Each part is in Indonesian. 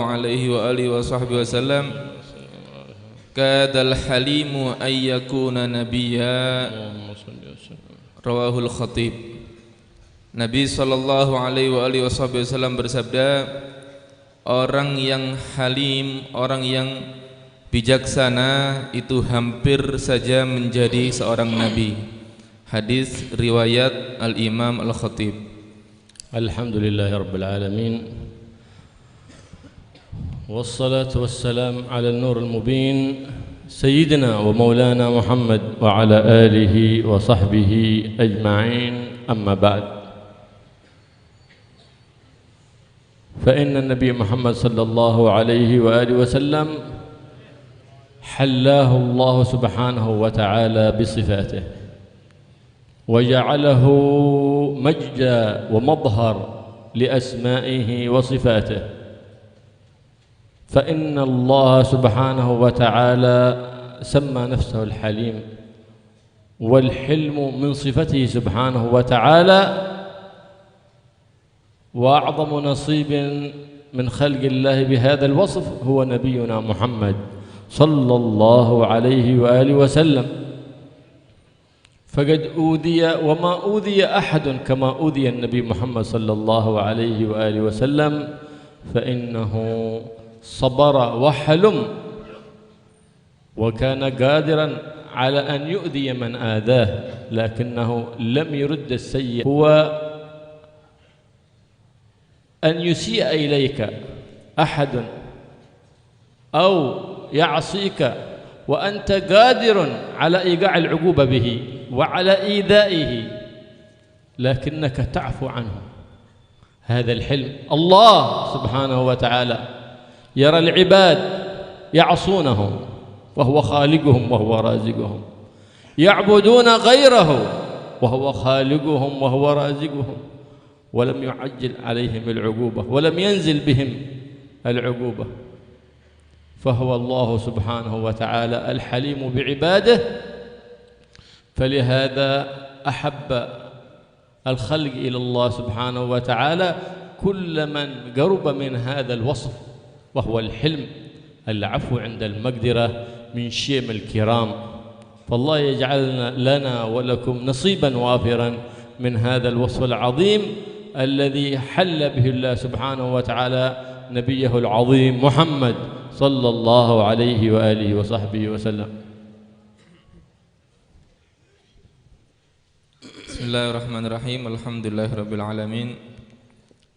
alaihi wa alihi wa sahbihi wasallam kadal halimu ayyakuna nabiyya rawahul khatib. Nabi sallallahu alaihi wa alihi wasallam bersabda, orang yang halim, orang yang bijaksana itu hampir saja menjadi seorang nabi. Hadis riwayat Al-Imam Al-Khatib. Alhamdulillahirabbil alamin. Wassalatu wassalam ala an-nur al-mubin sayyidina wa maulana Muhammad wa ala alihi wa sahbihi ajma'in. Amma ba'd. فإن النبي محمد صلى الله عليه وآله وسلم حلاه الله سبحانه وتعالى بصفاته وجعله مجدا ومظهر لأسمائه وصفاته، فإن الله سبحانه وتعالى سمى نفسه الحليم، والحلم من صفته سبحانه وتعالى، وأعظم نصيب من خلق الله بهذا الوصف هو نبينا محمد صلى الله عليه وآله وسلم. فقد أوذي وما أوذي أحد كما أوذي النبي محمد صلى الله عليه وآله وسلم، فإنه صبر وحلم وكان قادرا على أن يؤذي من آذاه، لكنه لم يرد السيء، هو أن يسيء إليك أحد أو يعصيك وأنت قادر على إيقاع العقوبة به وعلى إيذائه، لكنك تعفو عنه. هذا الحلم. الله سبحانه وتعالى يرى العباد يعصونه وهو خالقهم وهو رازقهم، يعبدون غيره وهو خالقهم وهو رازقهم، ولم يعجل عليهم العقوبة ولم ينزل بهم العقوبة، فهو الله سبحانه وتعالى الحليم بعباده. فلهذا أحب الخلق إلى الله سبحانه وتعالى كل من قرب من هذا الوصف، وهو الحلم، العفو عند المقدرة من شيم الكرام. فالله يجعلنا لنا ولكم نصيبا وافرا من هذا الوصف العظيم الذي حل به الله سبحانه وتعالى نبيه العظيم محمد صلى الله عليه وآله وصحبه وسلم. Bismillahirrahmanirrahim. Alhamdulillahirabbil alamin.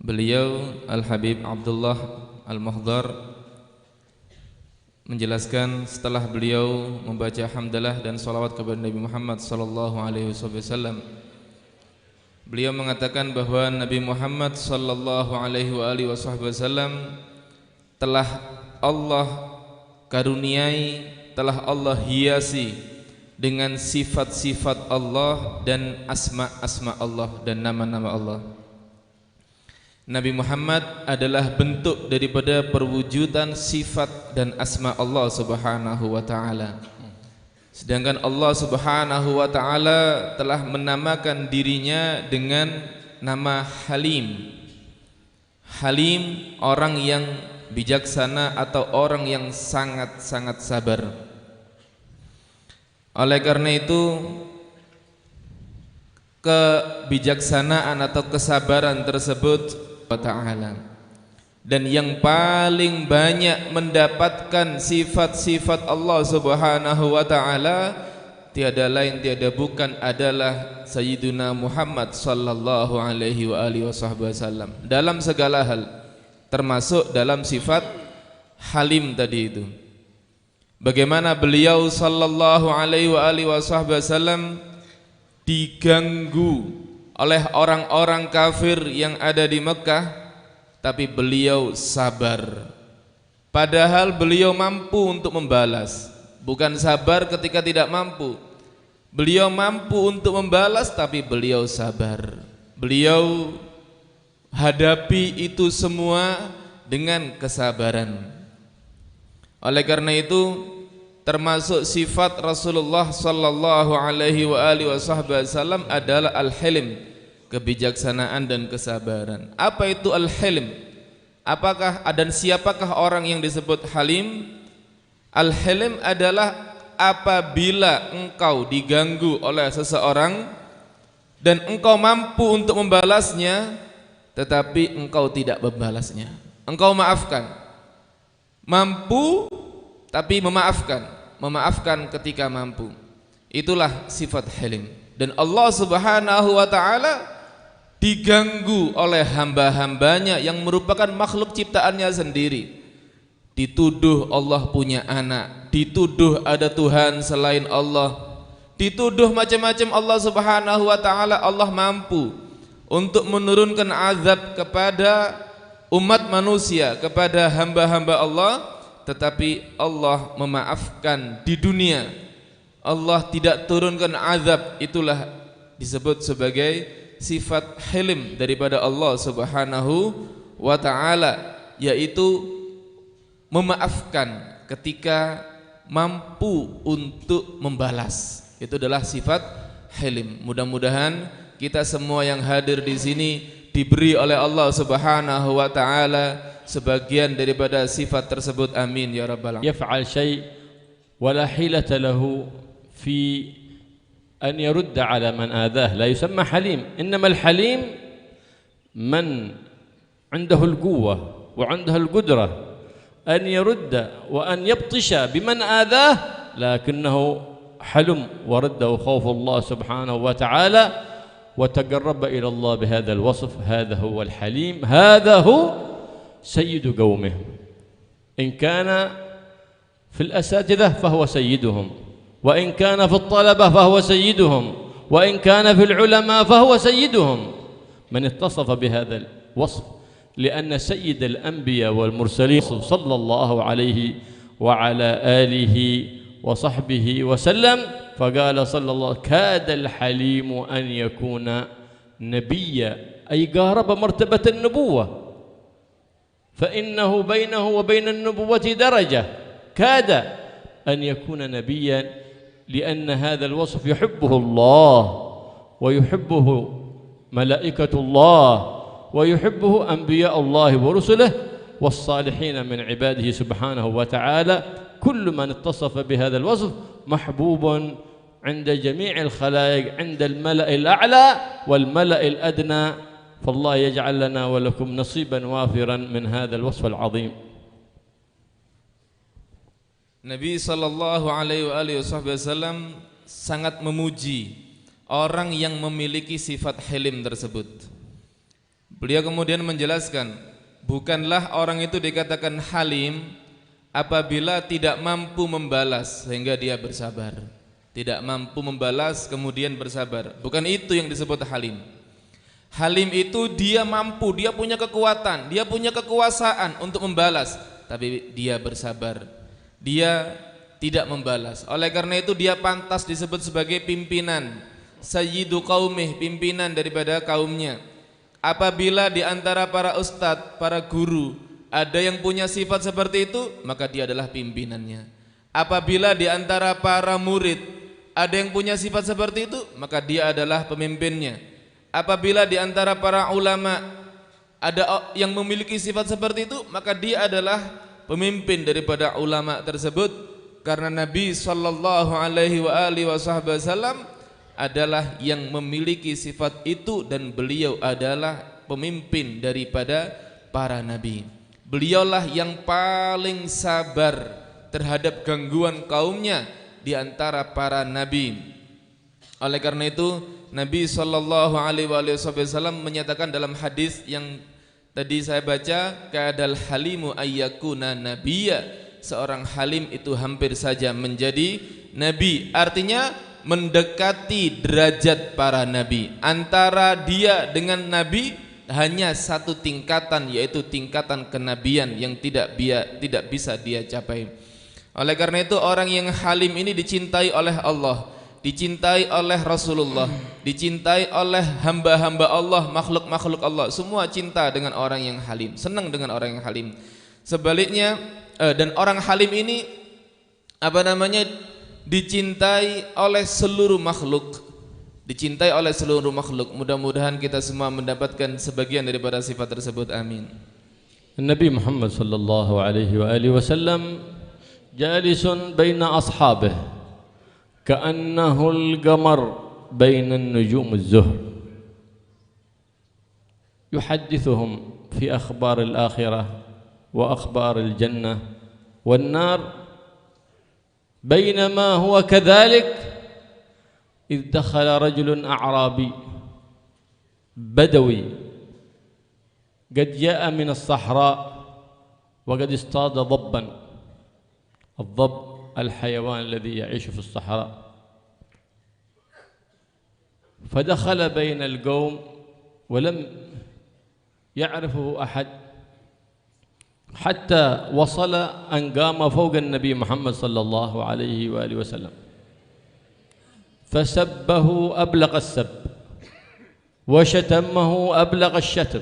Beliau Al-Habib Abdullah Al-Muhdar menjelaskan setelah beliau membaca hamdalah dan salawat kepada Nabi Muhammad sallallahu alaihi wasallam, beliau mengatakan bahwa Nabi Muhammad sallallahu alaihi wasallam telah Allah karuniai, telah Allah hiasi dengan sifat-sifat Allah dan asma-asma Allah dan nama-nama Allah. Nabi Muhammad adalah bentuk daripada perwujudan sifat dan asma Allah Subhanahu wa taala. Sedangkan Allah Subhanahu wa taala telah menamakan dirinya dengan nama Halim. Halim, orang yang bijaksana atau orang yang sangat-sangat sabar. Oleh karena itu, kebijaksanaan atau kesabaran tersebut wa ta'ala, dan yang paling banyak mendapatkan sifat-sifat Allah Subhanahu wa ta'ala tiada lain tiada bukan adalah Sayyiduna Muhammad sallallahu alaihi wa alihi wasallam dalam segala hal, termasuk dalam sifat halim tadi itu. Bagaimana beliau sallallahu alaihi wa alihi wasallam diganggu oleh orang-orang kafir yang ada di Mekah, tapi beliau sabar. Padahal beliau mampu untuk membalas, bukan sabar ketika tidak mampu. Beliau mampu untuk membalas, tapi beliau sabar. Beliau hadapi itu semua dengan kesabaran. Oleh karena itu, termasuk sifat Rasulullah sallallahu alaihi wa alihi wasallam adalah al-hilm, kebijaksanaan dan kesabaran. Apa itu al-hilm? Apakah dan siapakah orang yang disebut halim? Al-Halim adalah apabila engkau diganggu oleh seseorang dan engkau mampu untuk membalasnya, tetapi engkau tidak membalasnya. Engkau maafkan. Mampu tapi memaafkan ketika mampu. Itulah sifat halim. Dan Allah Subhanahu wa taala diganggu oleh hamba-hambanya yang merupakan makhluk ciptaannya sendiri. Dituduh Allah punya anak, dituduh ada Tuhan selain Allah, dituduh macam-macam Allah Subhanahu wa taala. Allah mampu untuk menurunkan azab kepada umat manusia, kepada hamba-hamba Allah, tetapi Allah memaafkan di dunia. Allah tidak turunkan azab. Itulah disebut sebagai sifat halim daripada Allah Subhanahu wa taala, yaitu memaafkan ketika mampu untuk membalas. Itu adalah sifat halim. Mudah-mudahan kita semua yang hadir di sini diberi oleh Allah Subhanahu wa taala sebagian daripada sifat tersebut. Amin ya rabbal alamin. Yaf'al syai' wa la hilata lahu fi an yurda ala man adah, la yusamma halim. Innama al-halim man indahu al-quwwah wa indahu al-qudrah أن يرد وأن يبطش بمن آذاه، لكنه حلم ورده خوف الله سبحانه وتعالى وتقرب إلى الله بهذا الوصف. هذا هو الحليم، هذا هو سيد قومه. إن كان في الأساتذة فهو سيدهم، وإن كان في الطلبة فهو سيدهم، وإن كان في العلماء فهو سيدهم. من اتصف بهذا الوصف، لأن سيد الأنبياء والمرسلين صلى الله عليه وعلى آله وصحبه وسلم، فقال صلى الله كاد الحليم أن يكون نبيا، أي قارب مرتبة النبوة، فإنه بينه وبين النبوة درجة، كاد أن يكون نبيا، لأن هذا الوصف يحبه الله ويحبه ملائكة الله ويحبه أنبياء الله ورسله والصالحين من عباده سبحانه وتعالى. كل من اتصف بهذا الوصف محبوب عند جميع الخلائق، عند الملأ الأعلى والملأ الأدنى. فالله يجعل لنا ولكم نصيبا وافرا من هذا الوصف العظيم. Nabi sallallahu alaihi wasallam sangat memuji orang yang memiliki sifat halim tersebut. Beliau kemudian menjelaskan, bukanlah orang itu dikatakan halim apabila tidak mampu membalas sehingga dia bersabar. Tidak mampu membalas kemudian bersabar. Bukan itu yang disebut halim. Halim itu dia mampu, dia punya kekuatan, dia punya kekuasaan untuk membalas, tapi dia bersabar. Dia tidak membalas. Oleh karena itu dia pantas disebut sebagai pimpinan, sayyidu qaumih, pimpinan daripada kaumnya. Apabila di antara para ustadz, para guru ada yang punya sifat seperti itu, maka dia adalah pimpinannya. Apabila di antara para murid ada yang punya sifat seperti itu, maka dia adalah pemimpinnya. Apabila di antara para ulama ada yang memiliki sifat seperti itu, maka dia adalah pemimpin daripada ulama tersebut. Karena Nabi sallallahu alaihi wasallam adalah yang memiliki sifat itu, dan beliau adalah pemimpin daripada para nabi. Beliaulah yang paling sabar terhadap gangguan kaumnya di antara para nabi. Oleh karena itu Nabi sallallahu alaihi wasallam menyatakan dalam hadis yang tadi saya baca, kadal halimu ayyakuna nabiyya, seorang halim itu hampir saja menjadi nabi. Artinya mendekati derajat para nabi. Antara dia dengan nabi hanya satu tingkatan, yaitu tingkatan kenabian yang tidak bisa dia capai. Oleh karena itu orang yang halim ini dicintai oleh Allah, dicintai oleh Rasulullah, dicintai oleh hamba-hamba Allah, makhluk-makhluk Allah. Semua cinta dengan orang yang halim, senang dengan orang yang halim. Sebaliknya dan orang halim ini dicintai oleh seluruh makhluk, dicintai oleh seluruh makhluk. Mudah-mudahan kita semua mendapatkan sebagian daripada sifat tersebut. Amin. النبي محمد صلى الله عليه وآله وسلم جالس بين أصحابه كأنه القمر بين النجوم الزهر، يحدثهم في أخبار الآخرة وأخبار الجنة والنار. بينما هو كذلك إذ دخل رجل أعرابي بدوي قد جاء من الصحراء وقد اصطاد ضبا. الضب الحيوان الذي يعيش في الصحراء، فدخل بين القوم ولم يعرفه أحد حتى وصل أن قام فوق النبي محمد صلى الله عليه وآله وسلم فسبه أبلغ السب وشتمه أبلغ الشتم،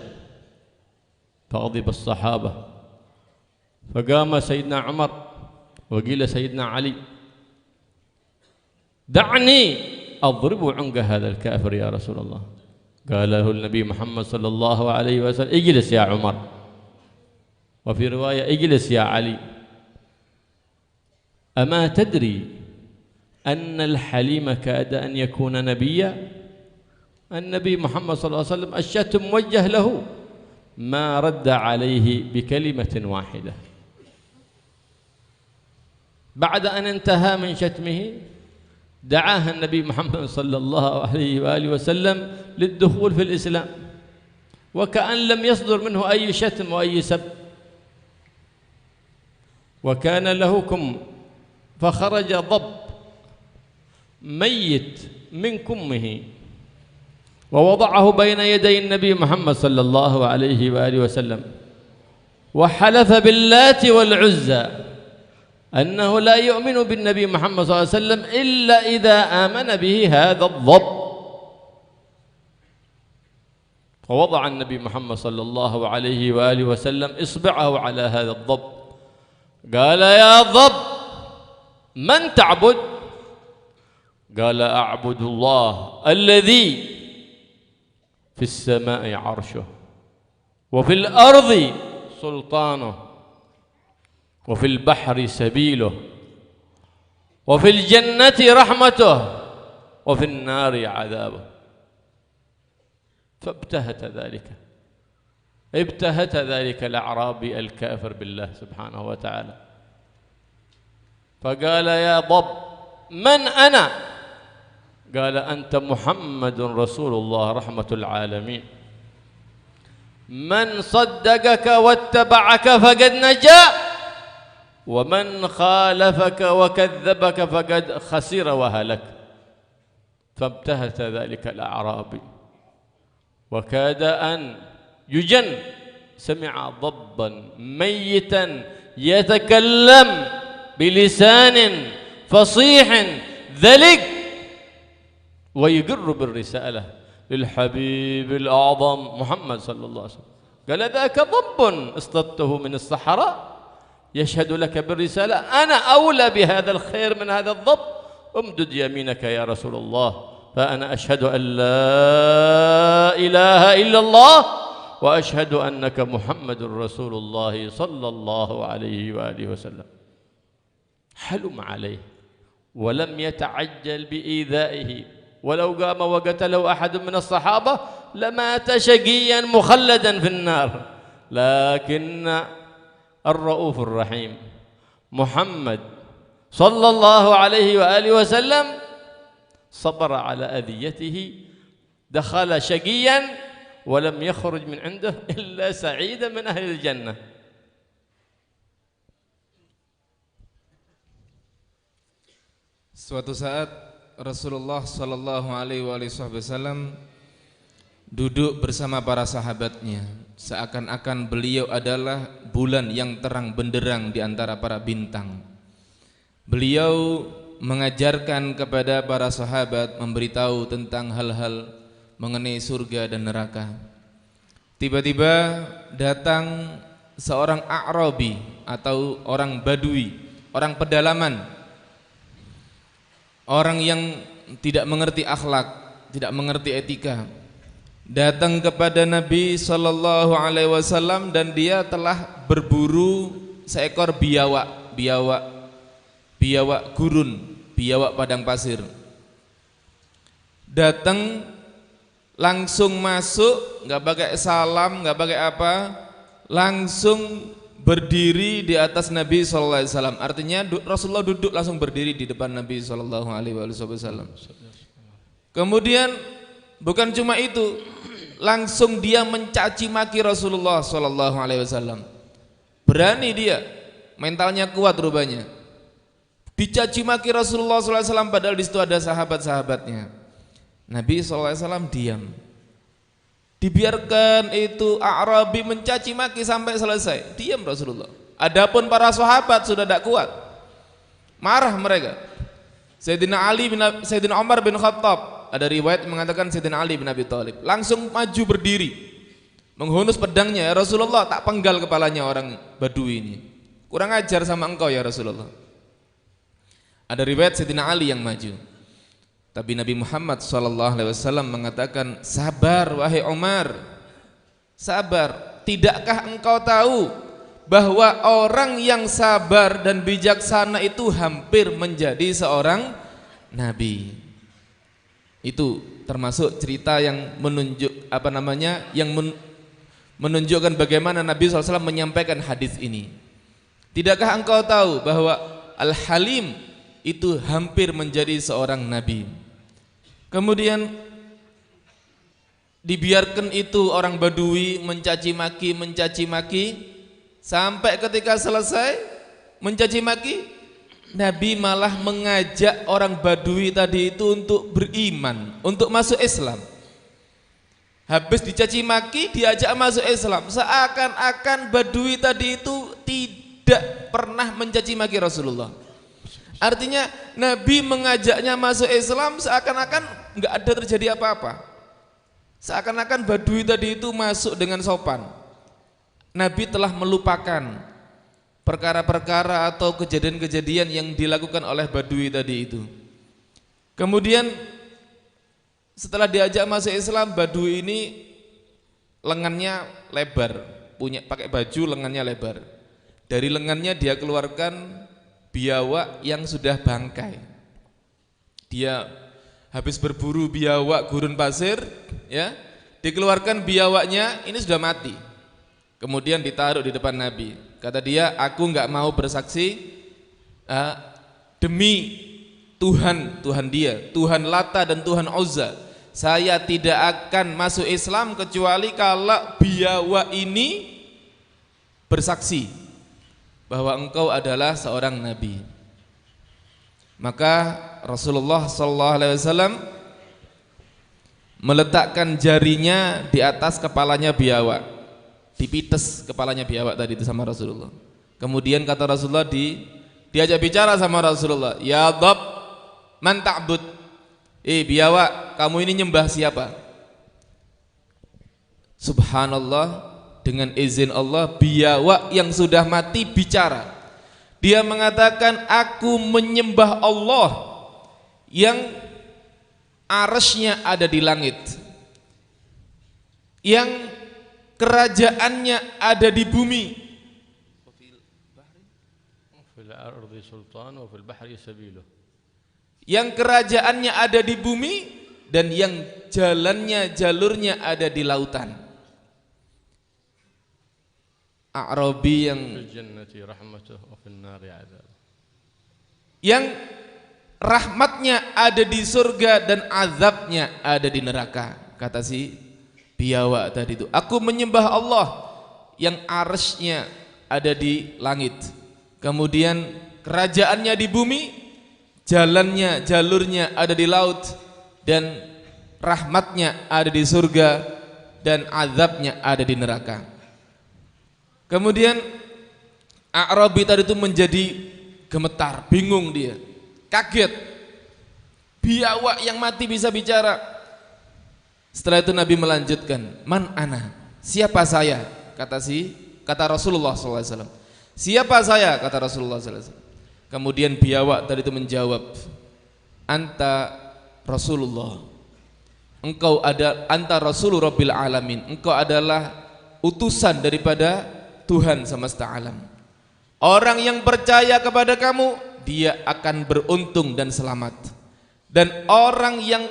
فغضب الصحابة، فقام سيدنا عمر وقيل سيدنا علي: دعني أضرب عنق هذا الكافر يا رسول الله. قال له النبي محمد صلى الله عليه وسلم: اجلس يا عمر، وفي رواية: اجلس يا علي. أما تدري أن الحليم كاد أن يكون نبيا؟ النبي محمد صلى الله عليه وسلم الشتم موجه له ما رد عليه بكلمة واحدة. بعد أن انتهى من شتمه دعاه النبي محمد صلى الله عليه وآله وسلم للدخول في الإسلام، وكأن لم يصدر منه أي شتم وأي سب، وكان له كم، فخرج ضب ميت من كمه ووضعه بين يدي النبي محمد صلى الله عليه وآله وسلم، وحلف باللات والعزى أنه لا يؤمن بالنبي محمد صلى الله عليه وسلم إلا إذا آمن به هذا الضب. فوضع النبي محمد صلى الله عليه وآله وسلم إصبعه على هذا الضب، قال: يا ضب من تعبد؟ قال: أعبد الله الذي في السماء عرشه، وفي الأرض سلطانه، وفي البحر سبيله، وفي الجنة رحمته، وفي النار عذابه. فابتهت ذلك الأعرابي الكافر بالله سبحانه وتعالى، فقال: يا ضب من أنا؟ قال: أنت محمد رسول الله رحمة العالمين، من صدقك واتبعك فقد نجا، ومن خالفك وكذبك فقد خسر وهلك. فابتهت ذلك الأعرابي وكاد أن يجن، سمع ضبا ميتا يتكلم بلسان فصيح ذلق ويقر بالرسالة للحبيب الأعظم محمد صلى الله عليه وسلم. قال: ذاك ضب اصطدته من الصحراء يشهد لك بالرسالة، أنا أولى بهذا الخير من هذا الضب، امدد يمينك يا رسول الله، فأنا أشهد أن لا إله إلا الله وأشهد أنك محمد رسول الله صلى الله عليه وآله وسلم. حلم عليه ولم يتعجل بإيذائه، ولو قام وقتله أحد من الصحابة لمات شقيا مخلدا في النار، لكن الرؤوف الرحيم محمد صلى الله عليه وآله وسلم صبر على أذيته، دخل شقيا ولم يخرج من عنده إلا سعيدا من أهل الجنة. Suatu saat Rasulullah Sallallahu Alaihi Wasallam duduk bersama para sahabatnya, seakan-akan beliau adalah bulan yang terang benderang di antara para bintang. Beliau mengajarkan kepada para sahabat, memberitahu tentang hal-hal mengenai surga dan neraka. Tiba-tiba datang seorang A'rabi atau orang Badui, orang pedalaman, orang yang tidak mengerti akhlak, tidak mengerti etika. datang kepada Nabi sallallahu alaihi wasallam dan dia telah berburu seekor biawak gurun, biawak padang pasir. Datang langsung masuk, nggak pakai salam, nggak pakai apa, langsung berdiri di atas Nabi sallallahu alaihi wasallam. Artinya Rasulullah duduk langsung berdiri di depan Nabi sallallahu alaihi wasallam. Kemudian bukan cuma itu, langsung dia mencaci maki Rasulullah sallallahu alaihi wasallam. Berani dia, mentalnya kuat rupanya. Dicaci maki Rasulullah sallallahu alaihi wasallam padahal di situ ada sahabat-sahabatnya. Nabi sallallahu alaihi wasallam diam. Dibiarkan itu A'rabi mencaci maki sampai selesai. Diam Rasulullah. Adapun para sahabat sudah tidak kuat. Marah mereka. Sayyidina Umar bin Khattab, ada riwayat mengatakan Sayyidina Ali bin Abi Thalib langsung maju berdiri, menghunus pedangnya, ya Rasulullah, tak penggal kepalanya orang Badui ini. Kurang ajar sama engkau ya Rasulullah. Ada riwayat Sayyidina Ali yang maju. Tapi Nabi Muhammad SAW mengatakan, sabar wahai Umar, sabar. Tidakkah engkau tahu bahwa orang yang sabar dan bijaksana itu hampir menjadi seorang nabi. Itu termasuk cerita yang menunjukkan bagaimana Nabi SAW menyampaikan hadis ini. Tidakkah engkau tahu bahwa Al-Halim itu hampir menjadi seorang nabi. Kemudian dibiarkan itu orang Badui mencaci maki sampai ketika selesai mencaci maki, Nabi malah mengajak orang Badui tadi itu untuk beriman, untuk masuk Islam. Habis dicaci maki diajak masuk Islam, seakan-akan Badui tadi itu tidak pernah mencaci maki Rasulullah. Artinya Nabi mengajaknya masuk Islam seakan-akan nggak ada terjadi apa-apa. Seakan-akan Badui tadi itu masuk dengan sopan. Nabi telah melupakan perkara-perkara atau kejadian-kejadian yang dilakukan oleh Badui tadi itu. Kemudian setelah diajak masuk Islam, Badui ini lengannya lebar, pakai baju lengannya lebar. Dari lengannya dia keluarkan biawak yang sudah bangkai. Dia habis berburu biawak gurun pasir, ya, dikeluarkan biawaknya, ini sudah mati. Kemudian ditaruh di depan Nabi. Kata dia, aku enggak mau bersaksi demi Tuhan dia, Tuhan Lata dan Tuhan Uzza. Saya tidak akan masuk Islam kecuali kalau biawak ini bersaksi bahwa engkau adalah seorang nabi. Maka Rasulullah SAW meletakkan jarinya di atas kepalanya biawak, dipites kepalanya biawak tadi itu sama Rasulullah. Kemudian kata Rasulullah, diajak bicara sama Rasulullah, ya Dhab man ta'bud, biawak, kamu ini nyembah siapa? Subhanallah, dengan izin Allah biawak yang sudah mati bicara. Dia mengatakan, aku menyembah Allah yang arasy-Nya ada di langit, yang kerajaannya ada di bumi. Yang kerajaannya ada di bumi dan yang jalurnya ada di lautan. A'rabi yang rahmatnya ada di surga dan azabnya ada di neraka. Kata si biawak tadi itu, aku menyembah Allah yang arsy-Nya ada di langit, kemudian kerajaannya di bumi, jalurnya ada di laut, dan rahmatnya ada di surga dan azabnya ada di neraka. Kemudian A'rabi tadi itu menjadi gemetar, bingung dia, kaget. Biawak yang mati bisa bicara. Setelah itu Nabi melanjutkan, man ana, siapa saya? Kata Rasulullah SAW. Siapa saya? Kata Rasulullah SAW. Kemudian biawak tadi itu menjawab, anta Rasulullah. engkau anta rasulur rabbil alamin, engkau adalah utusan daripada Tuhan semesta alam. Orang yang percaya kepada kamu, dia akan beruntung dan selamat. Dan orang yang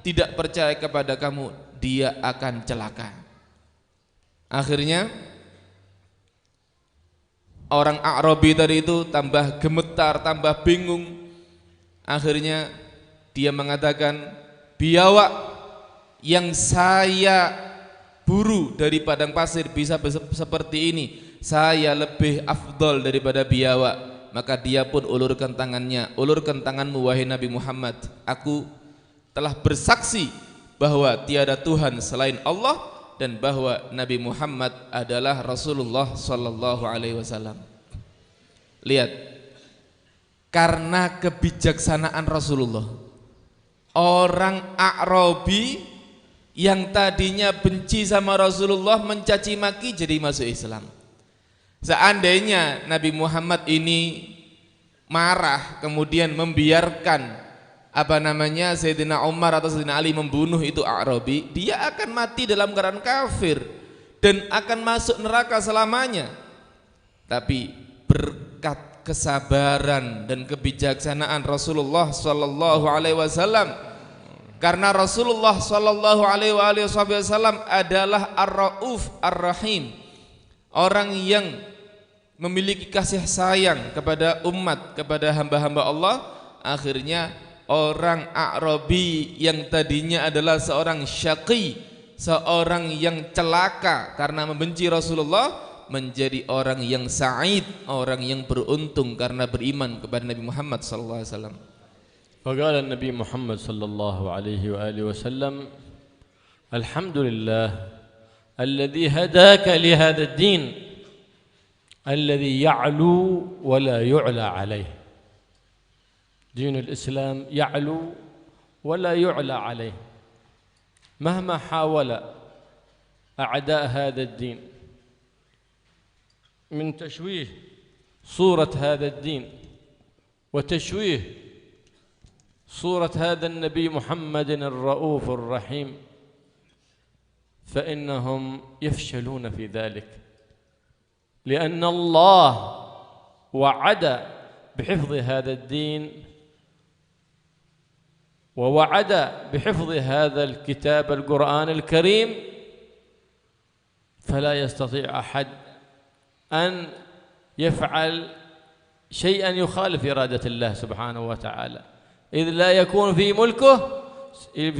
tidak percaya kepada kamu, dia akan celaka. Akhirnya orang A'rabi tadi itu tambah gemetar, tambah bingung. Akhirnya dia mengatakan, biawak yang saya buru dari padang pasir bisa seperti ini, saya lebih afdol daripada biawak. Maka dia pun ulurkan tangannya, ulurkan tanganmu wahai Nabi Muhammad, aku telah bersaksi bahwa tiada Tuhan selain Allah dan bahwa Nabi Muhammad adalah Rasulullah sallallahu alaihi wasallam. Lihat, karena kebijaksanaan Rasulullah, orang A'rabi yang tadinya benci sama Rasulullah, mencaci maki, jadi masuk Islam. Seandainya Nabi Muhammad ini marah kemudian membiarkan Sayyidina Umar atau Sayyidina Ali membunuh itu A'rabi, dia akan mati dalam keadaan kafir dan akan masuk neraka selamanya. Tapi berkat kesabaran dan kebijaksanaan Rasulullah sallallahu alaihi wasallam, karena Rasulullah sallallahu alaihi wasallam adalah Ar-Rauf Ar-Rahim, orang yang memiliki kasih sayang kepada umat, kepada hamba-hamba Allah. Akhirnya orang A'rabi yang tadinya adalah seorang syaqi, seorang yang celaka karena membenci Rasulullah, menjadi orang yang sa'id, orang yang beruntung karena beriman kepada Nabi Muhammad sallallahu alaihi wasallam. فقال النبي محمد صلى الله عليه وآله وسلم: الحمد لله الذي هداك لهذا الدين الذي يعلو ولا يعلى عليه. دين الإسلام يعلو ولا يعلى عليه، مهما حاول أعداء هذا الدين من تشويه صورة هذا الدين وتشويه صورة هذا النبي محمد الرؤوف الرحيم، فإنهم يفشلون في ذلك، لأن الله وعد بحفظ هذا الدين ووعد بحفظ هذا الكتاب القرآن الكريم، فلا يستطيع أحد أن يفعل شيئا يخالف إرادة الله سبحانه وتعالى، إذ لا يكون في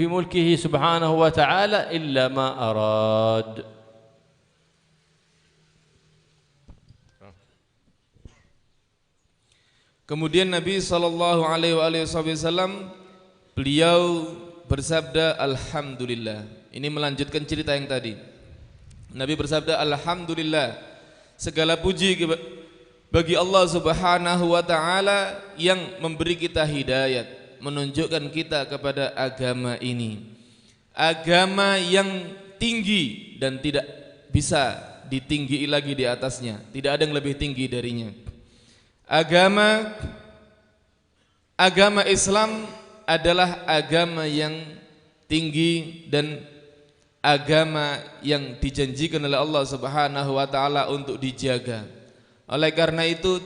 ملكه سبحانه وتعالى إلا ما أراد. Kemudian Nabi sallallahu alaihi wasallam beliau bersabda alhamdulillah. Ini melanjutkan cerita yang tadi. Nabi bersabda alhamdulillah, segala puji bagi Allah Subhanahu wa taala yang memberi kita hidayat, menunjukkan kita kepada agama ini, agama yang tinggi dan tidak bisa ditinggi lagi di atasnya, tidak ada yang lebih tinggi darinya. Agama Islam adalah agama yang tinggi dan agama yang dijanjikan oleh Allah Subhanahu wa taala untuk dijaga. Oleh karena itu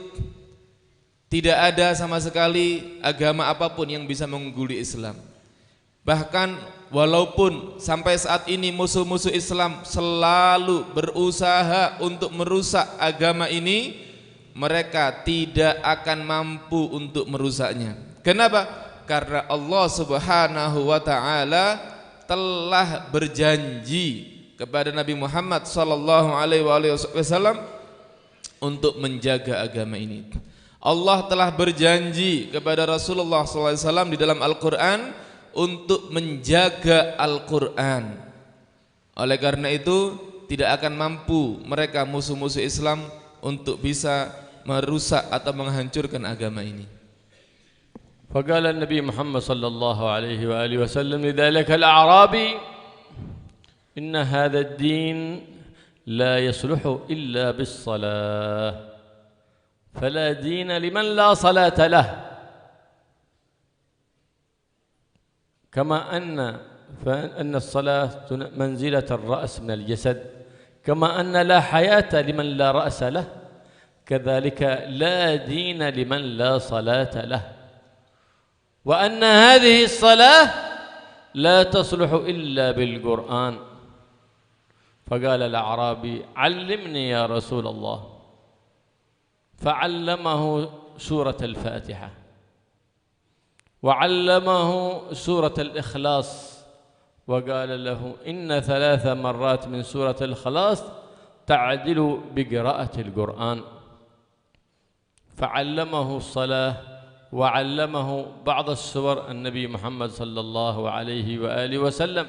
tidak ada sama sekali agama apapun yang bisa mengungguli Islam. Bahkan walaupun sampai saat ini musuh-musuh Islam selalu berusaha untuk merusak agama ini, mereka tidak akan mampu untuk merusaknya. Kenapa? Karena Allah Subhanahu wa taala telah berjanji kepada Nabi Muhammad sallallahu alaihi wasallam untuk menjaga agama ini. Allah telah berjanji kepada Rasulullah sallallahu alaihi wasallam di dalam Al-Qur'an untuk menjaga Al-Qur'an. Oleh karena itu tidak akan mampu mereka musuh-musuh Islam untuk bisa merusak atau menghancurkan agama ini. فقال النبي محمد صلى الله عليه وآله وسلم لذلك الأعرابي: إن هذا الدين لا يصلح إلا بالصلاة، فلا دين لمن لا صلاة له. كما أن فأن الصلاة منزلة الرأس من الجسد، كما أن لا حياة لمن لا رأس له، كذلك لا دين لمن لا صلاة له، وأن هذه الصلاة لا تصلح إلا بالقرآن. فقال الأعرابي: علمني يا رسول الله، فعلمه سورة الفاتحة، وعلمه سورة الإخلاص، وقال له: إن 3 مرات من سورة الإخلاص تعدل بقراءة القرآن. فعلمه الصلاة، وعلمه بعض السور النبي محمد صلى الله عليه وآله وسلم.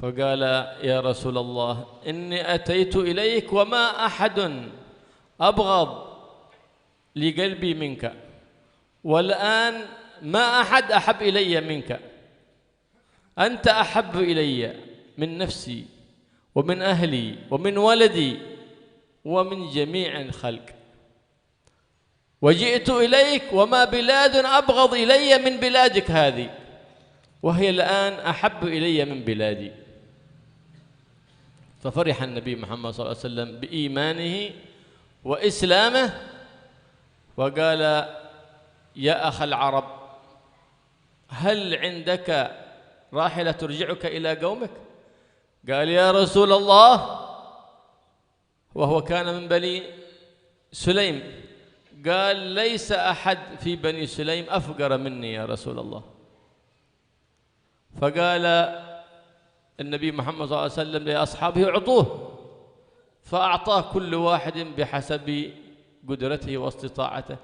فقال: يا رسول الله، إني أتيت إليك وما أحد أبغض لقلبي منك، والآن ما أحد أحب إلي منك، أنت أحب إلي من نفسي ومن أهلي ومن ولدي ومن جميع الخلق، وجئت إليك وما بلاد أبغض إلي من بلادك هذه، وهي الآن أحب إلي من بلادي. ففرح النبي محمد صلى الله عليه وسلم بإيمانه وإسلامه، وقال: يا أخ العرب، هل عندك راحلة ترجعك إلى قومك؟ قال: يا رسول الله، وهو كان من بني سليم. قال: ليس أحد في بني سليم أفقر مني يا رسول الله. فقال النبي محمد صلى الله عليه وسلم لأصحابه: اعطوه. فأعطاه كل واحد بحسب قدرته واستطاعته،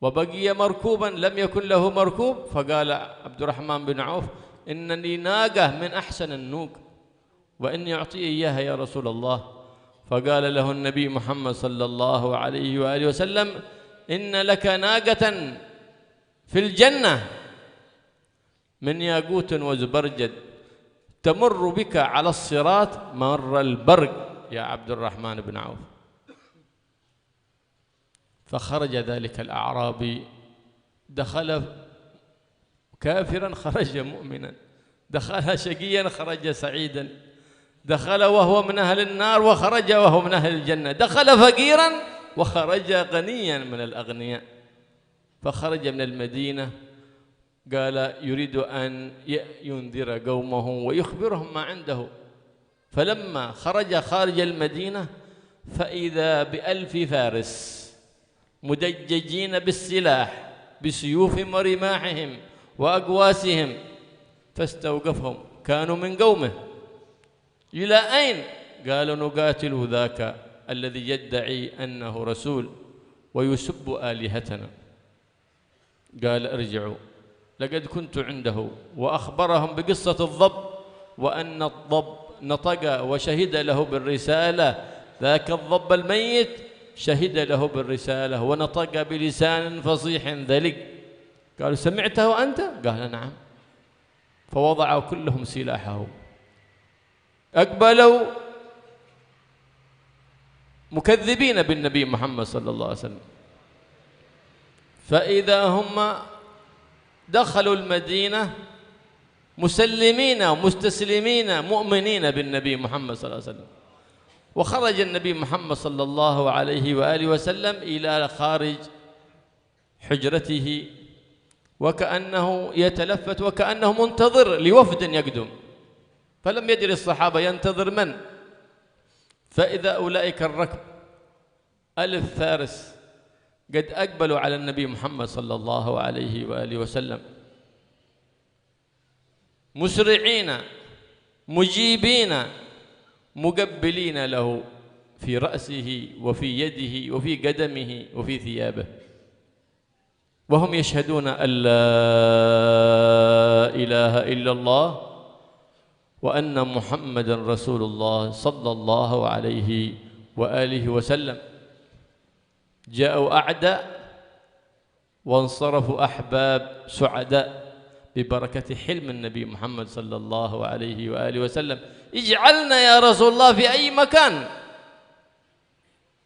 وبقي مركوبا لم يكن له مركوب. فقال عبد الرحمن بن عوف: إنني ناقة من أحسن النوق، وإني أعطي إياها يا رسول الله. فقال له النبي محمد صلى الله عليه وآله وسلم: إن لك ناقة في الجنة من ياقوت وزبرجد تمر بك على الصراط مر البرق يا عبد الرحمن بن عوف. فخرج ذلك الأعرابي، دخل كافرا خرج مؤمنا، دخل شقيا خرج سعيدا، دخل وهو من أهل النار وخرج وهو من أهل الجنة، دخل فقيرا وخرج غنيا من الأغنياء. فخرج من المدينة، قال: يريد أن ينذر قومه ويخبرهم ما عنده. فلما خرج خارج المدينة فإذا ب1000 فارس مدججين بالسلاح بسيوفهم ورماحهم وأقواسهم، فاستوقفهم. كانوا من قومه. إلى أين؟ قالوا: نقاتل ذاك الذي يدعي أنه رسول ويسب آلهتنا. قال: ارجعوا، لقد كنت عنده. وأخبرهم بقصة الضب، وأن الضب نطق وشهد له بالرسالة، ذاك الضب الميت شهد له بالرسالة ونطق بلسان فصيح ذلق. قالوا: سمعته أنت؟ قال: نعم. فوضعوا كلهم سلاحهم، أقبلوا مكذبين بالنبي محمد صلى الله عليه وسلم. فإذا هم دخلوا المدينة مسلمين ومستسلمين مؤمنين بالنبي محمد صلى الله عليه وسلم. وخرج النبي محمد صلى الله عليه وآله وسلم إلى خارج حجرته، وكأنه يتلفت وكأنه منتظر لوفد يقدم. فلم يدري الصحابة ينتظر من، فإذا أولئك الركب 1000 فارس قد أقبلوا على النبي محمد صلى الله عليه وآله وسلم، مسرعين مجيبين مقبلين له في رأسه وفي يده وفي قدمه وفي ثيابه، وهم يشهدون أن لا إله إلا الله وأن محمدا رسول الله صلى الله عليه وآله وسلم. جاءوا أعداء وانصرفوا أحباب سعداء ببركة حلم النبي محمد صلى الله عليه وآله وسلم. اجعلنا يا رسول الله في أي مكان،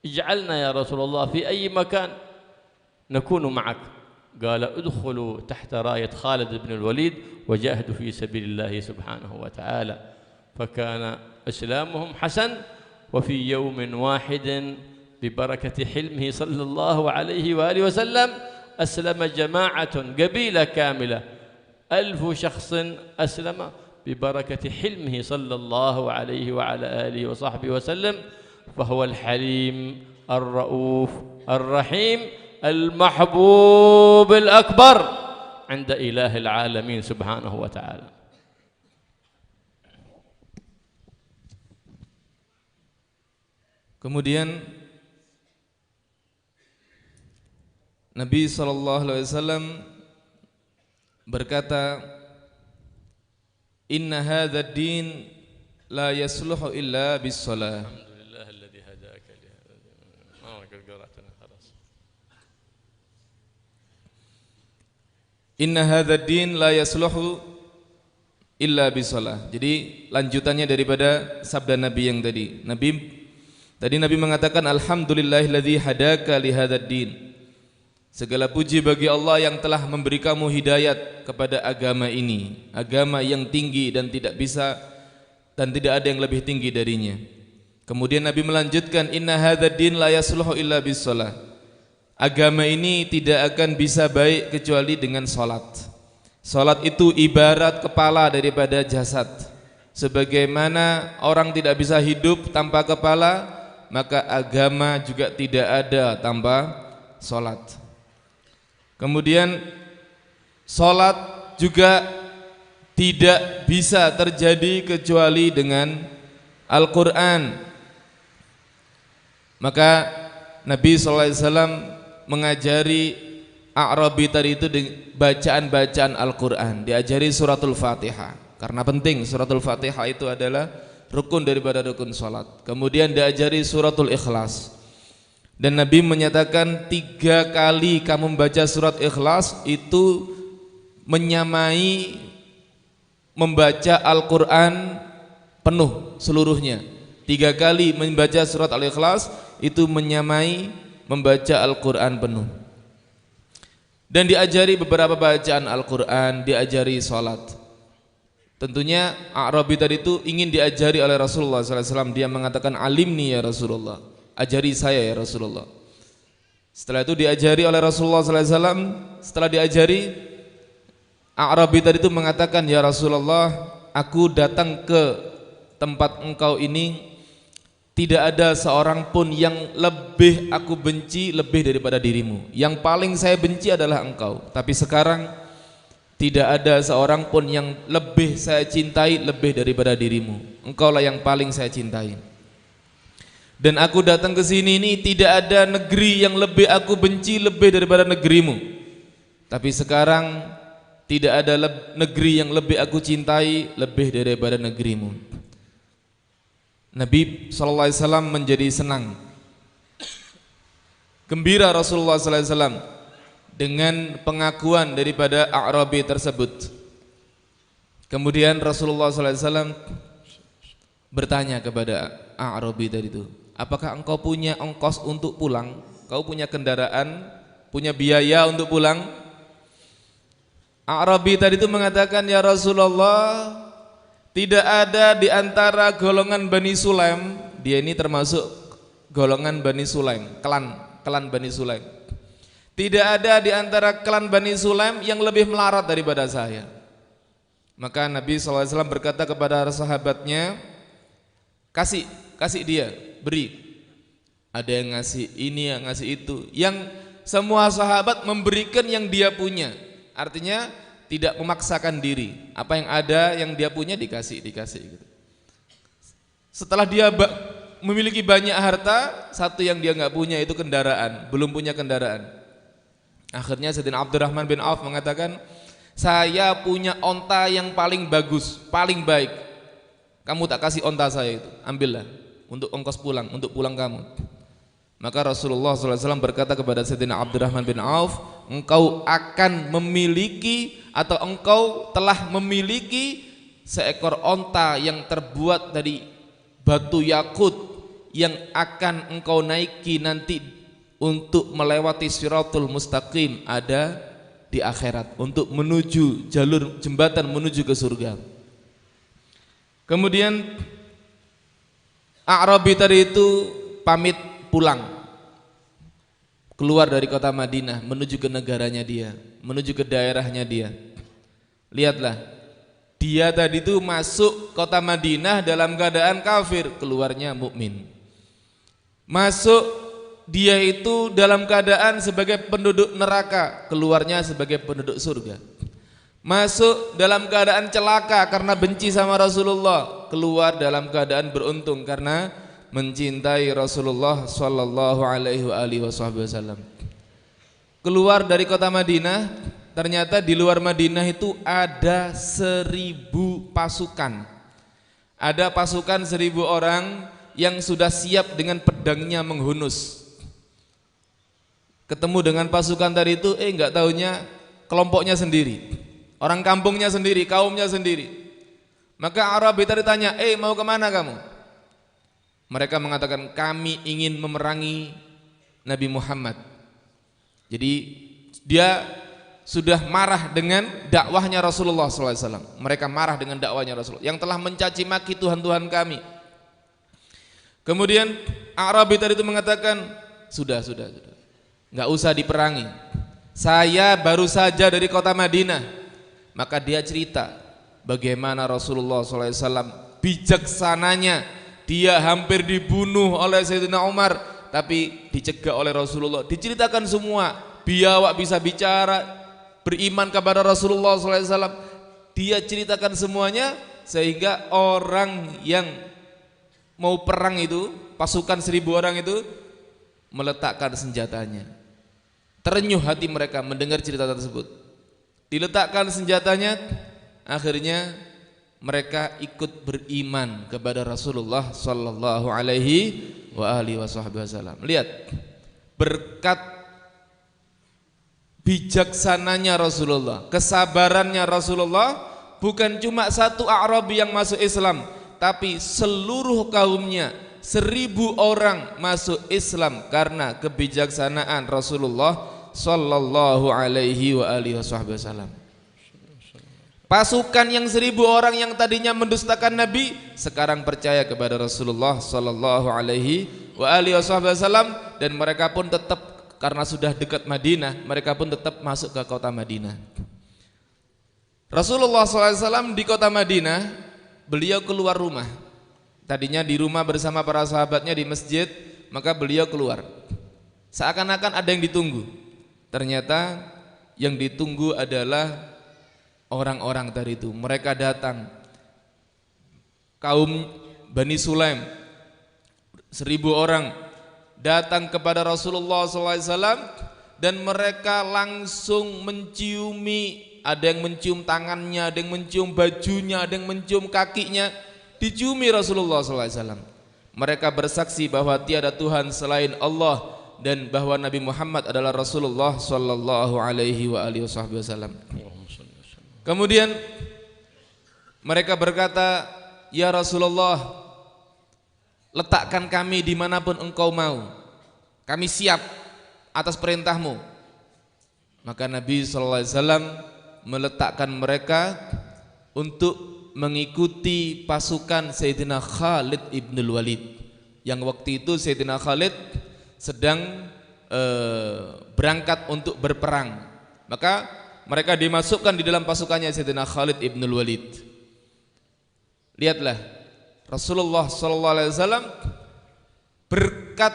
اجعلنا يا رسول الله في أي مكان نكون معك. قال ادخلوا تحت راية خالد بن الوليد وجاهدوا في سبيل الله سبحانه وتعالى، فكان إسلامهم حسن. وفي يوم واحد ببركة حلمه صلى الله عليه وآله وسلم أسلم جماعة، قبيلة كاملة، 1000 شخص أسلم ببركة حلمه صلى الله عليه وعلى آله وصحبه وسلم. فهو الحليم الرؤوف الرحيم المحبوب الأكبر عند إله العالمين سبحانه وتعالى. Kemudian Nabi SAW berkata, Inna hadha din la yasluhu illa bis-salah. Alhamdulillahilladzi hadaka li hadha. Inna hadha din la yasluhu illa bis-salah. Jadi lanjutannya daripada sabda Nabi yang tadi. Nabi mengatakan alhamdulillahilladzi hadaka li hadzal din. Segala puji bagi Allah yang telah memberi kamu hidayat kepada agama ini, agama yang tinggi dan tidak ada yang lebih tinggi darinya. Kemudian Nabi melanjutkan inna hadzal din la yasluhu illa bis-shalah. Agama ini tidak akan bisa baik kecuali dengan salat. Salat itu ibarat kepala daripada jasad. Sebagaimana orang tidak bisa hidup tanpa kepala, maka agama juga tidak ada tanpa salat. Kemudian salat juga tidak bisa terjadi kecuali dengan Al-Quran. Maka Nabi SAW mengajari A'rabi tadi itu bacaan-bacaan Al-Quran, diajari suratul Fatihah. Karena penting, suratul Fatihah itu adalah rukun daripada rukun salat. Kemudian diajari suratul Ikhlas. Dan Nabi menyatakan 3 kali kamu membaca surat Ikhlas itu menyamai membaca Al-Quran penuh seluruhnya. 3 kali membaca surat Al-Ikhlas itu menyamai membaca Al-Quran penuh. Dan diajari beberapa bacaan Al-Quran, diajari salat. Tentunya A'rabi tadi itu ingin diajari oleh Rasulullah SAW. Dia mengatakan alimni ya Rasulullah, ajari saya ya Rasulullah. Setelah itu diajari oleh Rasulullah SAW. Setelah diajari, A'rabi tadi itu mengatakan ya Rasulullah, aku datang ke tempat engkau ini, tidak ada seorang pun yang lebih aku benci lebih daripada dirimu. Yang paling saya benci adalah engkau. Tapi sekarang tidak ada seorang pun yang lebih saya cintai lebih daripada dirimu. Engkaulah yang paling saya cintai. Dan aku datang ke sini ini tidak ada negeri yang lebih aku benci lebih daripada negerimu. Tapi sekarang tidak ada negeri yang lebih aku cintai lebih daripada negerimu. Nabi SAW menjadi senang, gembira Rasulullah SAW dengan pengakuan daripada A'rabi tersebut. Kemudian Rasulullah SAW bertanya kepada A'rabi tadi itu, apakah engkau punya ongkos untuk pulang? Kau punya kendaraan, punya biaya untuk pulang? A'rabi tadi itu mengatakan, ya Rasulullah, tidak ada di antara golongan Bani Sulaim. Dia ini termasuk golongan Bani Sulaim, klan Bani Sulaim. Tidak ada di antara klan Bani Sulaim yang lebih melarat daripada saya. Maka Nabi SAW berkata kepada sahabatnya, kasih dia, beri. Ada yang ngasih ini, yang ngasih itu. Yang semua sahabat memberikan yang dia punya. Artinya tidak memaksakan diri. Apa yang ada, yang dia punya dikasih gitu. Setelah dia memiliki banyak harta, satu yang dia nggak punya itu kendaraan, belum punya kendaraan. Akhirnya Sayyidina Abdurrahman bin Auf mengatakan, saya punya onta yang paling bagus, paling baik. Kamu tak kasih onta saya itu, ambillah untuk ongkos pulang, untuk pulang kamu. Maka Rasulullah SAW berkata kepada Sayyidina Abdurrahman bin Auf, engkau akan memiliki atau engkau telah memiliki seekor onta yang terbuat dari batu yakut yang akan engkau naiki nanti untuk melewati Shiratul Mustaqim. Ada di akhirat untuk menuju jalur jembatan menuju ke surga. Kemudian A'rabi tadi itu pamit pulang, keluar dari kota Madinah menuju ke negaranya dia, menuju ke daerahnya dia. Lihatlah, dia tadi itu masuk kota Madinah dalam keadaan kafir, keluarnya mukmin. Masuk dia itu dalam keadaan sebagai penduduk neraka, keluarnya sebagai penduduk surga. Masuk dalam keadaan celaka karena benci sama Rasulullah, keluar dalam keadaan beruntung karena mencintai Rasulullah sallallahu alaihi wasallam. Keluar dari kota Madinah, ternyata di luar Madinah itu ada 1000 pasukan. Ada pasukan 1000 orang yang sudah siap dengan pedangnya menghunus. Ketemu dengan pasukan tadi itu, enggak taunya kelompoknya sendiri, orang kampungnya sendiri, kaumnya sendiri. Maka Arabi tadi tanya, mau kemana kamu? Mereka mengatakan, kami ingin memerangi Nabi Muhammad. Jadi dia sudah marah dengan dakwahnya Rasulullah SAW. Mereka marah dengan dakwahnya Rasulullah yang telah mencaci maki Tuhan-Tuhan kami. Kemudian Arabi tadi itu mengatakan, sudah, nggak usah diperangi. Saya baru saja dari kota Madinah. Maka dia cerita bagaimana Rasulullah SAW bijaksananya, dia hampir dibunuh oleh Sayyidina Umar, tapi dicegah oleh Rasulullah. Diceritakan semua, biawak bisa bicara, beriman kepada Rasulullah SAW. Dia ceritakan semuanya sehingga orang yang mau perang itu, pasukan 1000 orang itu meletakkan senjatanya. Terenyuh hati mereka mendengar cerita tersebut. Diletakkan senjatanya, akhirnya mereka ikut beriman kepada Rasulullah sallallahu alaihi wasallam. Lihat, berkat bijaksananya Rasulullah, kesabarannya Rasulullah, bukan cuma satu A'rabi yang masuk Islam, tapi seluruh kaumnya, 1000 orang masuk Islam karena kebijaksanaan Rasulullah sallallahu alaihi wasallam. Pasukan yang 1000 orang yang tadinya mendustakan Nabi sekarang percaya kepada Rasulullah sallallahu alaihi wasallam, dan mereka pun tetap, karena sudah dekat Madinah, mereka pun tetap masuk ke kota Madinah. Rasulullah SAW di kota Madinah, beliau keluar rumah. Tadinya di rumah bersama para sahabatnya di masjid, maka beliau keluar. Seakan-akan ada yang ditunggu. Ternyata yang ditunggu adalah orang-orang tadi itu. Mereka datang, kaum Bani Sulaim, 1000 orang datang kepada Rasulullah SAW, dan mereka langsung menciumi. Ada yang mencium tangannya, ada yang mencium bajunya, ada yang mencium kakinya, diciumi Rasulullah SAW. Mereka bersaksi bahwa tiada Tuhan selain Allah dan bahwa Nabi Muhammad adalah Rasulullah sallallahu alaihi wasallam. Kemudian mereka berkata, ya Rasulullah, letakkan kami dimanapun engkau mau, kami siap atas perintahmu. Maka Nabi sallallahu alaihi wasallam meletakkan mereka untuk mengikuti pasukan Sayyidina Khalid ibn Walid, yang waktu itu Sayyidina Khalid sedang berangkat untuk berperang. Maka mereka dimasukkan di dalam pasukannya Sayyidina Khalid ibn Walid. Lihatlah, Rasulullah SAW berkat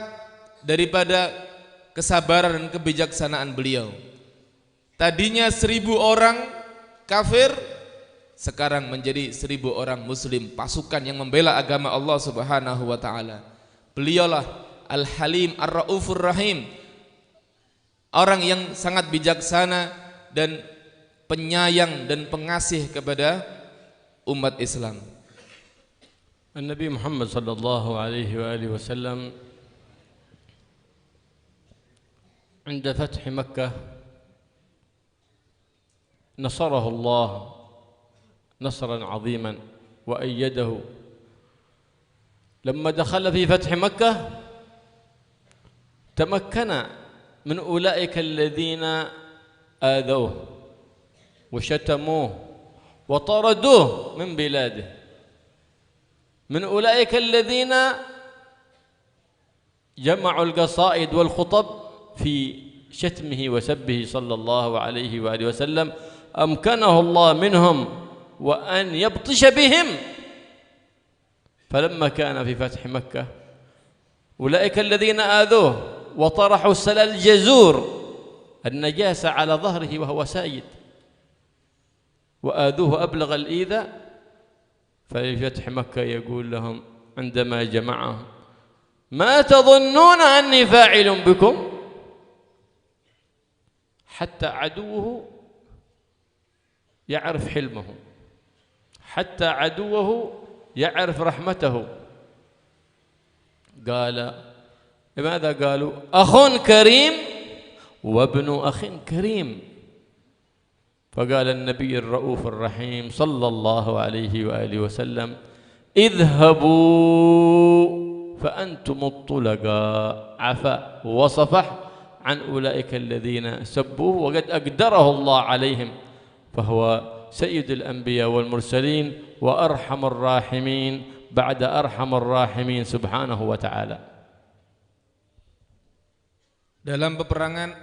daripada kesabaran dan kebijaksanaan beliau. Tadinya 1000 orang kafir, sekarang menjadi 1000 orang muslim, pasukan yang membela agama Allah Subhanahu wa taala. Beliaulah Al-Halim Ar-Raufur Rahim, orang yang sangat bijaksana dan penyayang dan pengasih kepada umat Islam. Nabi Muhammad sallallahu alaihi wasallam عند فتح مكة نصره الله نصرا عظيما وأيده. لما دخل في فتح مكة تمكن من أولئك الذين آذوه وشتموه وطردوه من بلاده، من أولئك الذين جمعوا القصائد والخطب في شتمه وسبه صلى الله عليه وآله وسلم، أمكنه الله منهم وأن يبطش بهم. فلما كان في فتح مكة أولئك الذين آذوه وطرحوا سل الجزور النجاسة على ظهره وهو ساجد وآذوه أبلغ الإيذاء، ففي فتح مكة يقول لهم عندما جمعهم: ما تظنون أني فاعل بكم؟ حتى عدوه يعرف حلمه، حتى عدوه يعرف رحمته. قال لماذا؟ قالوا: أخ كريم وابن أخ كريم. فقال النبي الرؤوف الرحيم صلى الله عليه وآله وسلم: اذهبوا فأنتم الطلقاء، عفا وصفح عن أولئك الذين سبوه وقد أقدره الله عليهم، فهو سيد الأنبياء والمرسلين وأرحم الراحمين بعد أرحم الراحمين سبحانه وتعالى. Dalam peperangan,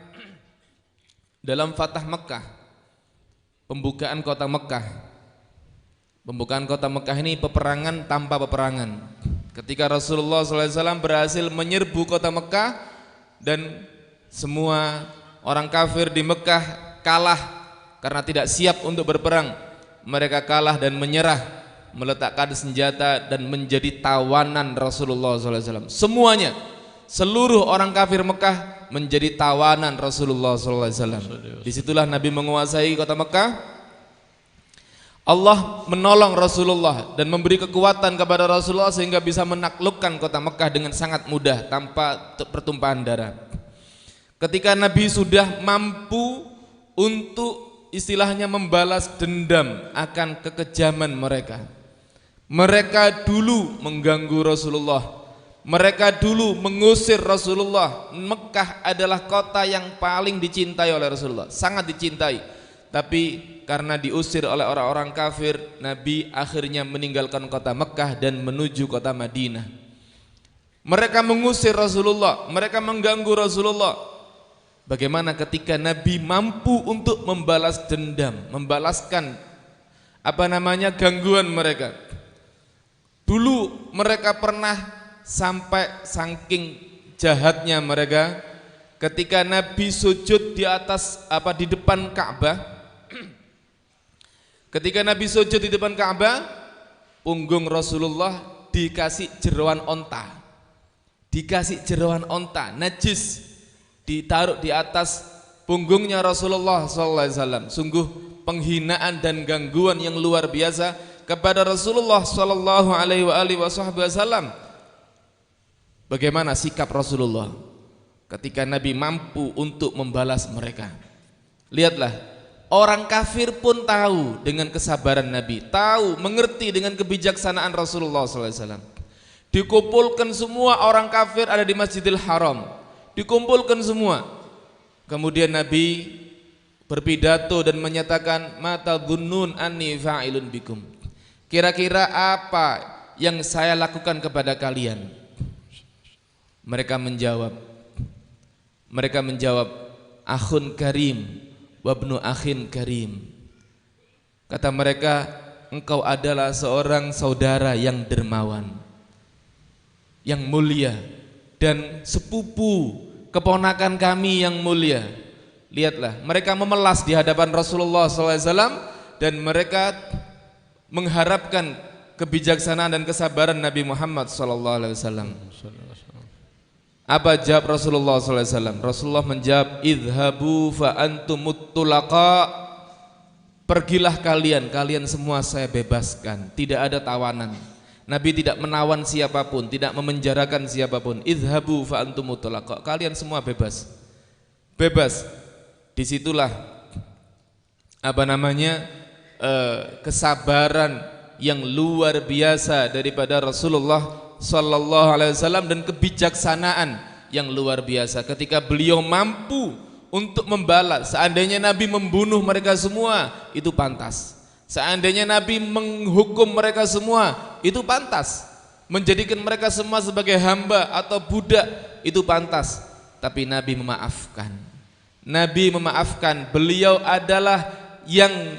dalam Fatah Mekah, pembukaan kota Mekah. Pembukaan kota Mekah ini peperangan tanpa peperangan. Ketika Rasulullah SAW berhasil menyerbu kota Mekah dan semua orang kafir di Mekah kalah karena tidak siap untuk berperang. Mereka kalah dan menyerah, meletakkan senjata dan menjadi tawanan Rasulullah SAW. Semuanya, seluruh orang kafir Mekah menjadi tawanan Rasulullah SAW. Disitulah Nabi menguasai kota Mekah. Allah menolong Rasulullah dan memberi kekuatan kepada Rasulullah sehingga bisa menaklukkan kota Mekah dengan sangat mudah tanpa pertumpahan darah. Ketika Nabi sudah mampu untuk istilahnya membalas dendam akan kekejaman mereka. Mereka dulu mengganggu Rasulullah, mereka dulu mengusir Rasulullah. Mekah adalah kota yang paling dicintai oleh Rasulullah, sangat dicintai. Tapi karena diusir oleh orang-orang kafir, Nabi akhirnya meninggalkan kota Mekah dan menuju kota Madinah. Mereka mengusir Rasulullah, mereka mengganggu Rasulullah. Bagaimana ketika Nabi mampu untuk membalas dendam, membalaskan gangguan mereka. Dulu mereka pernah sampai saking jahatnya mereka, ketika Nabi sujud di atas di depan Ka'bah. Ketika Nabi sujud di depan Ka'bah, punggung Rasulullah dikasih jeroan onta. Dikasih jeroan onta najis ditaruh di atas punggungnya Rasulullah SAW. Sungguh penghinaan dan gangguan yang luar biasa kepada Rasulullah SAW. Bagaimana sikap Rasulullah ketika Nabi mampu untuk membalas mereka? Lihatlah, orang kafir pun tahu dengan kesabaran Nabi, tahu, mengerti dengan kebijaksanaan Rasulullah SAW. Dikumpulkan semua orang kafir ada di Masjidil Haram, dikumpulkan semua. Kemudian Nabi berpidato dan menyatakan, mata gunnun anni fa'ilun bikum. Kira-kira apa yang saya lakukan kepada kalian? Mereka menjawab, akhun karim wabnu akhin karim. Kata mereka, engkau adalah seorang saudara yang dermawan, yang mulia, dan sepupu keponakan kami yang mulia. Lihatlah, mereka memelas di hadapan Rasulullah SAW dan mereka mengharapkan kebijaksanaan dan kesabaran Nabi Muhammad SAW. Apa jawab Rasulullah SAW? Rasulullah menjawab, idhabu fa antumut tulaqa. Pergilah kalian, kalian semua saya bebaskan, tidak ada tawanan. Nabi tidak menawan siapapun, tidak memenjarakan siapapun. Idhabu fa antumut tulaqa, kalian semua bebas. Bebas. Disitulah kesabaran yang luar biasa daripada Rasulullah Sallallahu Alaihi Wasallam dan kebijaksanaan yang luar biasa ketika beliau mampu untuk membalas. Seandainya Nabi membunuh mereka semua, itu pantas. Seandainya Nabi menghukum mereka semua, itu pantas. Menjadikan mereka semua sebagai hamba atau budak, itu pantas. Tapi Nabi memaafkan. Nabi memaafkan. Beliau adalah yang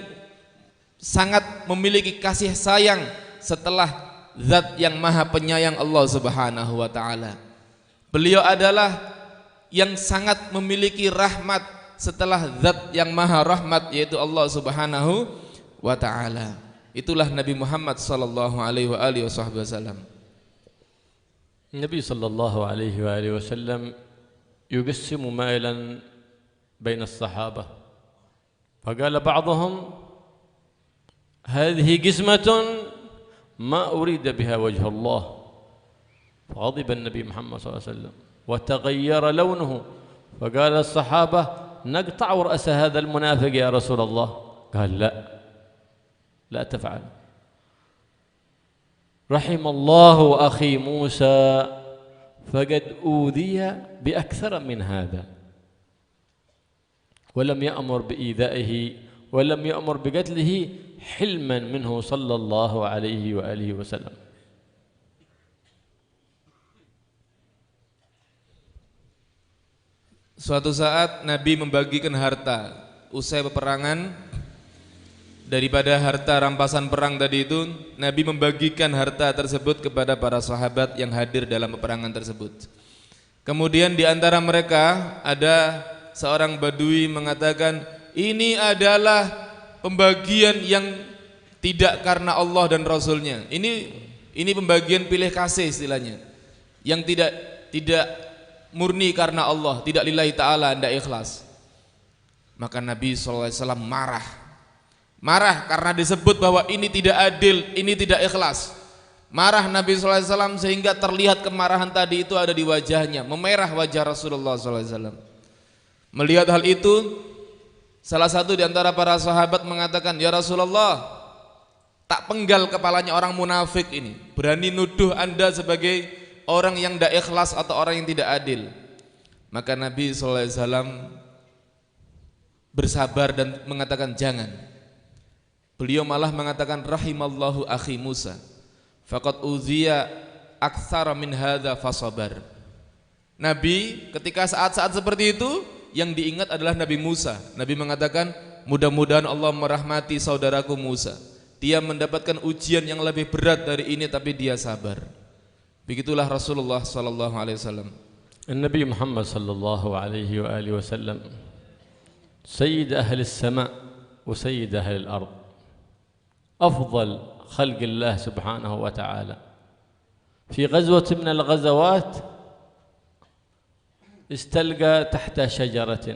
sangat memiliki kasih sayang setelah Zat yang Maha Penyayang Allah Subhanahu wa taala. Beliau adalah yang sangat memiliki rahmat setelah Zat yang Maha Rahmat, yaitu Allah Subhanahu wa taala. Itulah Nabi Muhammad sallallahu alaihi wasallam. Nabi sallallahu alaihi wasallam يقسم مالا بين الصحابة فقال بعضهم هذه قسمة ما أريد بها وجه الله فغضب النبي محمد صلى الله عليه وسلم وتغير لونه فقال الصحابة نقطع رأس هذا المنافق يا رسول الله قال لا تفعل رحم الله أخي موسى فقد أوذي بأكثر من هذا ولم يأمر بإيذائه ولم يأمر بقتله حلما منه صلى الله عليه وآله وسلم. Suatu saat Nabi membagikan harta usai peperangan. Daripada harta rampasan perang tadi itu, Nabi membagikan harta tersebut kepada para sahabat yang hadir dalam peperangan tersebut. Kemudian di antara mereka ada seorang badui mengatakan, ini adalah pembagian yang tidak karena Allah dan Rasulnya. Ini pembagian pilih kasih istilahnya, yang tidak murni karena Allah, tidak lillahi ta'ala, tidak ikhlas. Maka Nabi SAW marah karena disebut bahwa ini tidak adil, ini tidak ikhlas. Marah Nabi SAW sehingga terlihat kemarahan tadi itu ada di wajahnya, memerah wajah Rasulullah SAW. Melihat hal itu, salah satu di antara para sahabat mengatakan, ya Rasulullah, tak penggal kepalanya orang munafik ini, berani nuduh Anda sebagai orang yang tidak ikhlas atau orang yang tidak adil. Maka Nabi SAW bersabar dan mengatakan jangan. Beliau malah mengatakan rahimallahu akhi Musa faqad uziya aktsara min hadza fasabar. Nabi ketika saat-saat seperti itu yang diingat adalah Nabi Musa. Nabi mengatakan mudah-mudahan Allah merahmati saudaraku Musa. Dia mendapatkan ujian yang lebih berat dari ini tapi dia sabar. Begitulah Rasulullah sallallahu alaihi wasallam. Nabi Muhammad sallallahu alaihi wa alihi wasallam sayyid ahli as-sama' wa sayyid ahli al-ard. أفضل خلق الله سبحانه وتعالى. في غزوة من الغزوات استلقى تحت شجرة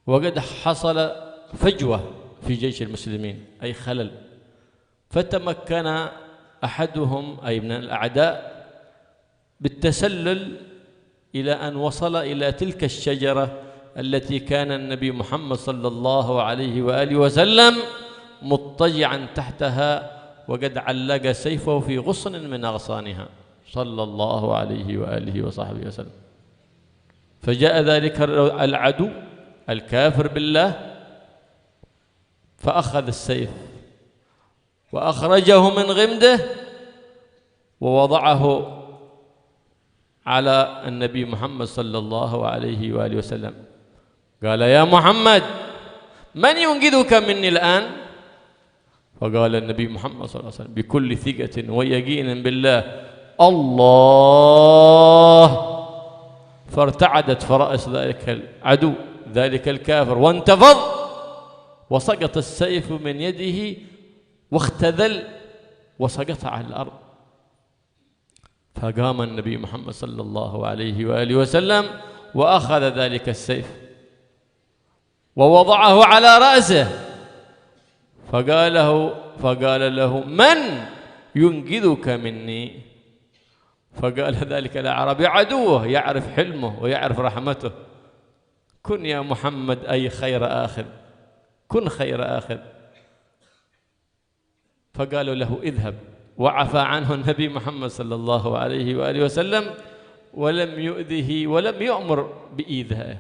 وقد حصل فجوة في جيش المسلمين أي خلل، فتمكن أحدهم أي من الأعداء بالتسلل إلى أن وصل إلى تلك الشجرة التي كان النبي محمد صلى الله عليه وآله وسلم مضطجعا تحتها وقد علق سيفه في غصن من أغصانها صلى الله عليه وآله وصحبه وسلم. فجاء ذلك العدو الكافر بالله فأخذ السيف وأخرجه من غمده ووضعه على النبي محمد صلى الله عليه وآله وسلم. قال يا محمد من ينقذك مني الآن؟ فقال النبي محمد صلى الله عليه وسلم بكل ثقة ويقين بالله الله. فارتعدت فرأس ذلك العدو ذلك الكافر وانتفض وسقط السيف من يده واختذل وسقط على الأرض. فقام النبي محمد صلى الله عليه وآله وسلم وأخذ ذلك السيف ووضعه على رأسه فقال له من ينقذك مني؟ فقال ذلك الأعرابي عدوه يعرف حلمه ويعرف رحمته كن يا محمد أي خير آخذ كن خير آخذ. فقالوا له اذهب وعفى عنه النبي محمد صلى الله عليه وآله وسلم ولم يؤذه ولم يؤمر بإيذائه،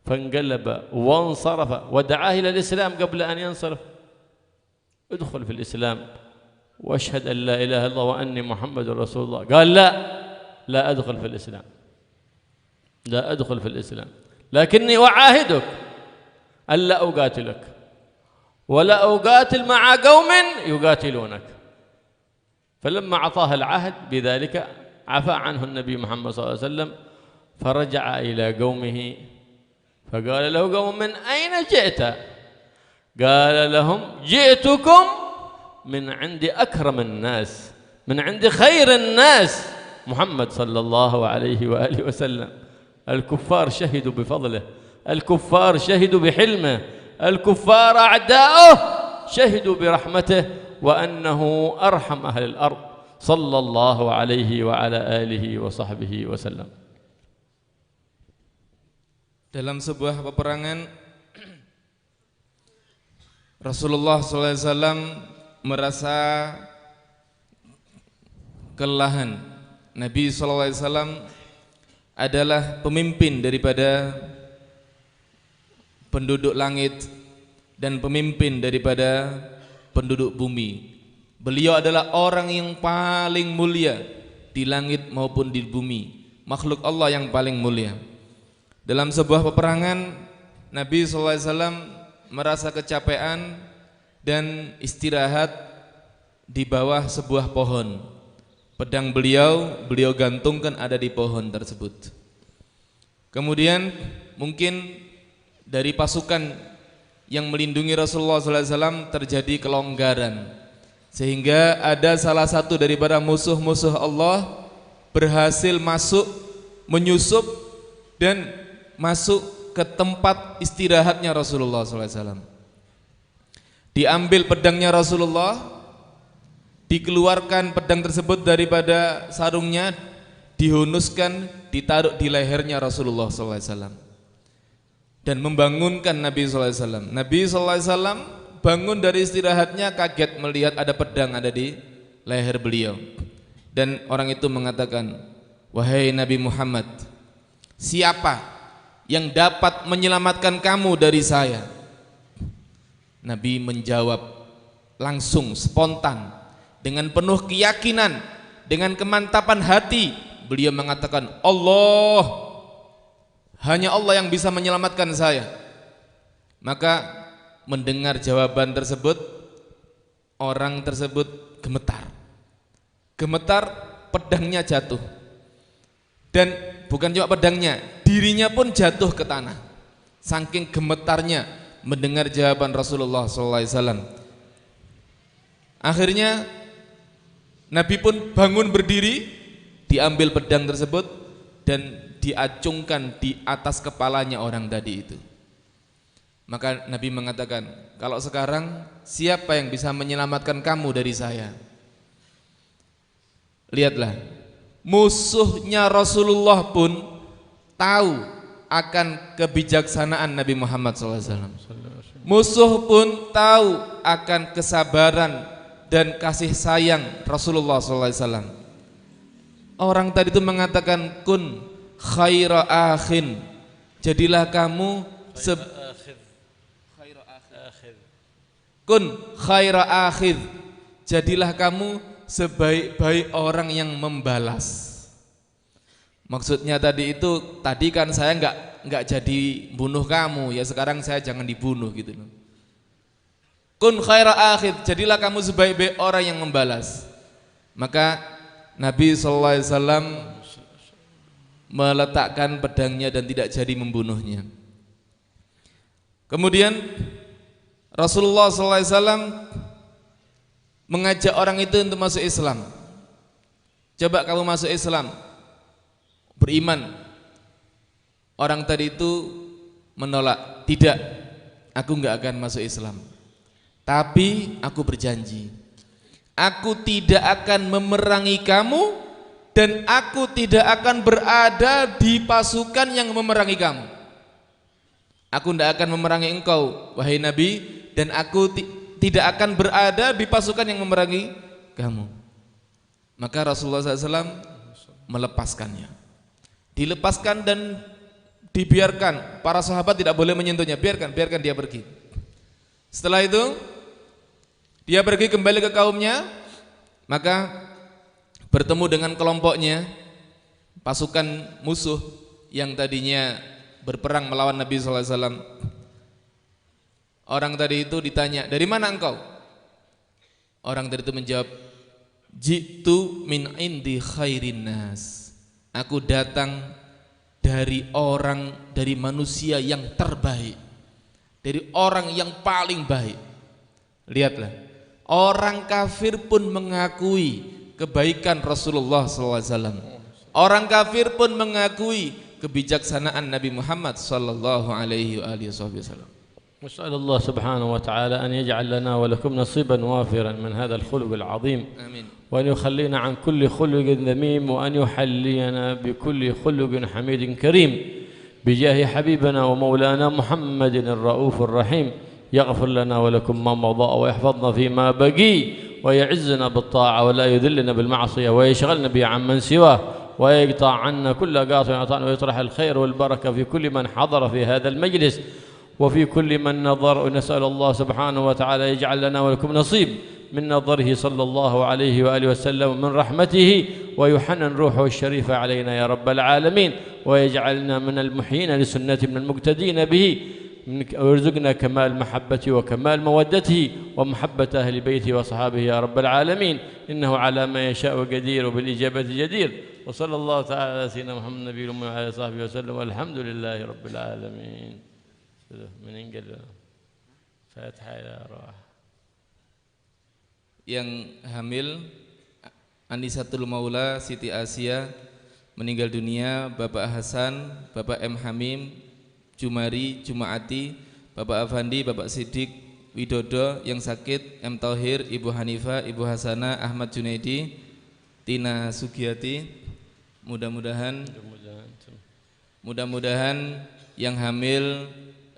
فانقلب وانصرف ودعاه إلى الإسلام قبل أن ينصرف. ادخل في الإسلام واشهد أن لا إله إلا الله وأني محمد رسول الله. قال لا أدخل في الإسلام، لا أدخل في الإسلام، لكني أعاهدك ألا أقاتلك ولا أقاتل مع قوم يقاتلونك. فلما أعطاه العهد بذلك عفى عنه النبي محمد صلى الله عليه وسلم، فرجع إلى قومه فقال له قوم: من أين جئت؟ قال لهم: جئتكم من عند أكرم الناس، من عند خير الناس، محمد صلى الله عليه وآله وسلم. الكفار شهدوا بفضله، الكفار شهدوا بحلمه، الكفار أعداؤه شهدوا برحمته وأنه أرحم أهل الأرض صلى الله عليه وعلى آله وصحبه وسلم. Dalam sebuah peperangan, Rasulullah SAW merasa kelelahan. Nabi SAW adalah pemimpin daripada penduduk langit dan pemimpin daripada penduduk bumi. Beliau adalah orang yang paling mulia di langit maupun di bumi, makhluk Allah yang paling mulia. Dalam sebuah peperangan, Nabi SAW merasa kecapean dan istirahat di bawah sebuah pohon. Pedang beliau gantungkan ada di pohon tersebut. Kemudian mungkin dari pasukan yang melindungi Rasulullah SAW terjadi kelonggaran, sehingga ada salah satu daripada musuh-musuh Allah berhasil masuk, menyusup dan masuk ke tempat istirahatnya Rasulullah SAW. Diambil pedangnya Rasulullah, dikeluarkan pedang tersebut daripada sarungnya, dihunuskan, ditaruh di lehernya Rasulullah SAW, dan membangunkan Nabi SAW. Nabi SAW bangun dari istirahatnya, kaget melihat ada pedang ada di leher beliau. Dan orang itu mengatakan, "Wahai Nabi Muhammad, siapa yang dapat menyelamatkan kamu dari saya?" Nabi menjawab langsung, spontan, dengan penuh keyakinan, dengan kemantapan hati. Beliau mengatakan, Allah, hanya Allah yang bisa menyelamatkan saya. Maka mendengar jawaban tersebut, orang tersebut gemetar. Gemetar, pedangnya jatuh. Dan bukan cuma pedangnya, dirinya pun jatuh ke tanah. Saking gemetarnya mendengar jawaban Rasulullah SAW. Akhirnya Nabi pun bangun berdiri, diambil pedang tersebut dan diacungkan di atas kepalanya orang tadi itu. Maka Nabi mengatakan, kalau sekarang siapa yang bisa menyelamatkan kamu dari saya? Lihatlah, musuhnya Rasulullah pun tahu akan kebijaksanaan Nabi Muhammad SAW. Musuh pun tahu akan kesabaran dan kasih sayang Rasulullah SAW. Orang tadi itu mengatakan, kun khaira akhin, jadilah kamu kun khaira akhid, jadilah kamu sebaik-baik orang yang membalas. Maksudnya tadi itu, tadi kan saya enggak jadi bunuh kamu, ya sekarang saya jangan dibunuh gitu loh. Kun khaira akhid, jadilah kamu sebaik-baik orang yang membalas. Maka Nabi SAW meletakkan pedangnya dan tidak jadi membunuhnya. Kemudian Rasulullah SAW mengajak orang itu untuk masuk Islam. Coba kamu masuk Islam, beriman. Orang tadi itu menolak, tidak, aku enggak akan masuk Islam. Tapi aku berjanji, aku tidak akan memerangi kamu dan aku tidak akan berada di pasukan yang memerangi kamu. Aku tidak akan memerangi engkau, wahai Nabi, dan aku tidak akan berada di pasukan yang memerangi kamu. Maka Rasulullah SAW melepaskannya. dilepaskan dan dibiarkan. Para sahabat tidak boleh menyentuhnya, biarkan dia pergi. Setelah itu dia pergi kembali ke kaumnya, maka bertemu dengan kelompoknya, pasukan musuh yang tadinya berperang melawan Nabi sallallahu alaihi wasallam. Orang tadi itu ditanya, "Dari mana engkau?" Orang tadi itu menjawab, "Jitu min indi khairin nas." Aku datang dari manusia yang terbaik, dari orang yang paling baik. Lihatlah, orang kafir pun mengakui kebaikan Rasulullah sallallahu alaihi wasallam. Orang kafir pun mengakui kebijaksanaan Nabi Muhammad sallallahu alaihi wasallam. نسأل الله سبحانه وتعالى أن يجعل لنا ولكم نصيبا وافرا من هذا الخلق العظيم آمين. وأن يخلينا عن كل خلق ذميم وأن يحلينا بكل خلق حميد كريم بجاه حبيبنا ومولانا محمد الرؤوف الرحيم يغفر لنا ولكم ما مضى ويحفظنا فيما بقي ويعزنا بالطاعة ولا يذلنا بالمعصية ويشغلنا به عن من سواه ويقطع عنا كل قاطع ويطرح الخير والبركة في كل من حضر في هذا المجلس وفي كل من نظر. ونسأل الله سبحانه وتعالى يجعل لنا ولكم نصيب من نظره صلى الله عليه وآله وسلم من رحمته ويحنن روحه الشريفة علينا يا رب العالمين ويجعلنا من المحيين لسنة من المقتدين به ويرزقنا كمال محبته وكمال مودته ومحبة أهل بيته وصحابه يا رب العالمين إنه على ما يشاء قدير وبالإجابة جدير. وصلى الله تعالى على سيدنا محمد النبي الأمي وعلى صحبه وسلم والحمد لله رب العالمين. meninggal Fatihah ila arwah. Yang hamil Anisatul Maula Siti Asia meninggal dunia, Bapak Hasan, Bapak M Hamim, Jumari, Jumaati, Bapak Afandi, Bapak Sidik Widodo yang sakit, M Tauhir, Ibu Hanifah, Ibu Hasanah, Ahmad Junaidi, Tina Sugiyati. Mudah-mudahan yang hamil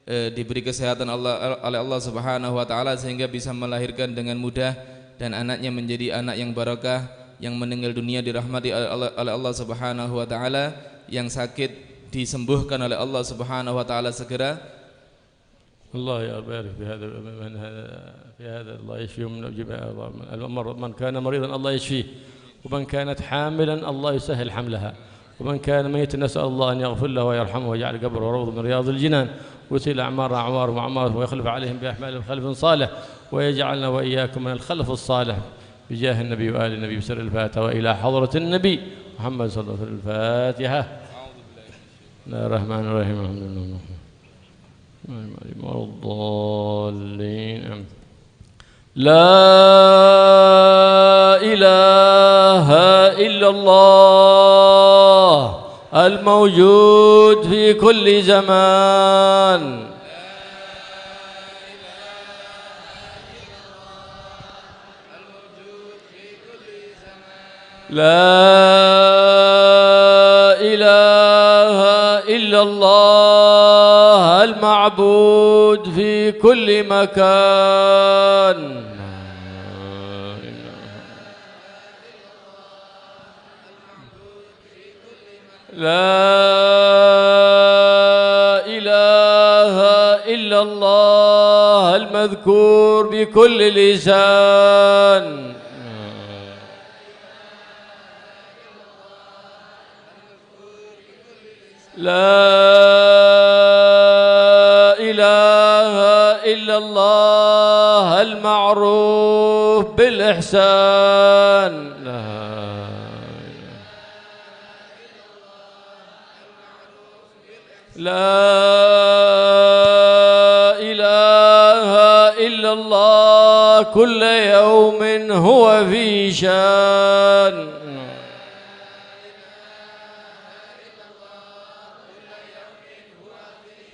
diberi kesehatan oleh Allah Subhanahu wa taala sehingga bisa melahirkan dengan mudah dan anaknya menjadi anak yang barakah, yang meninggal dunia dirahmati oleh Allah Subhanahu wa taala, yang sakit disembuhkan oleh Allah Subhanahu wa taala segera. الله يبارك في هذا الله يشفيه من كان مريضا الله يشفيه ومن كانت حاملا الله يسهل حملها ومن كان ميتا نسأل الله أن يغفر له ويرحمه ويجعل قبره روض من رياض الجنان ويطيل أعمار وأعمار ويخلف عليهم بأحمال خلف صالح ويجعلنا وإياكم من الخلف الصالح بجاه النبي وآل النبي بسر الفاتحة وإلى حضرة النبي محمد صلى الله عليه وسلم. الفاتحة. بسم الله الرحمن الرحيم. الحمد لله الضالين. لا إله إلا الله الموجود في كل زمان. لا إله إلا الله المعبود في كل مكان. لا إله إلا الله المذكور بكل لسان. لا إله إلا الله المعروف بالإحسان. لا إله إلا الله كل يوم هو في شان.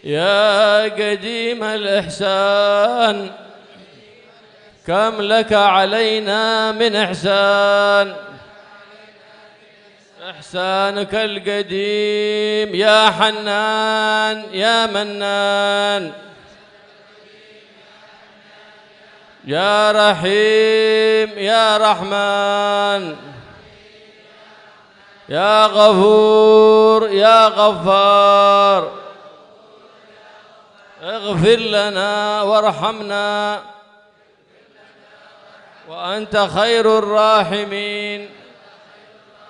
يا قديم الإحسان كم لك علينا من إحسان. إحسانك القديم يا حنان يا منان يا رحيم يا رحمن يا غفور يا غفار اغفر لنا وارحمنا وأنت خير الراحمين.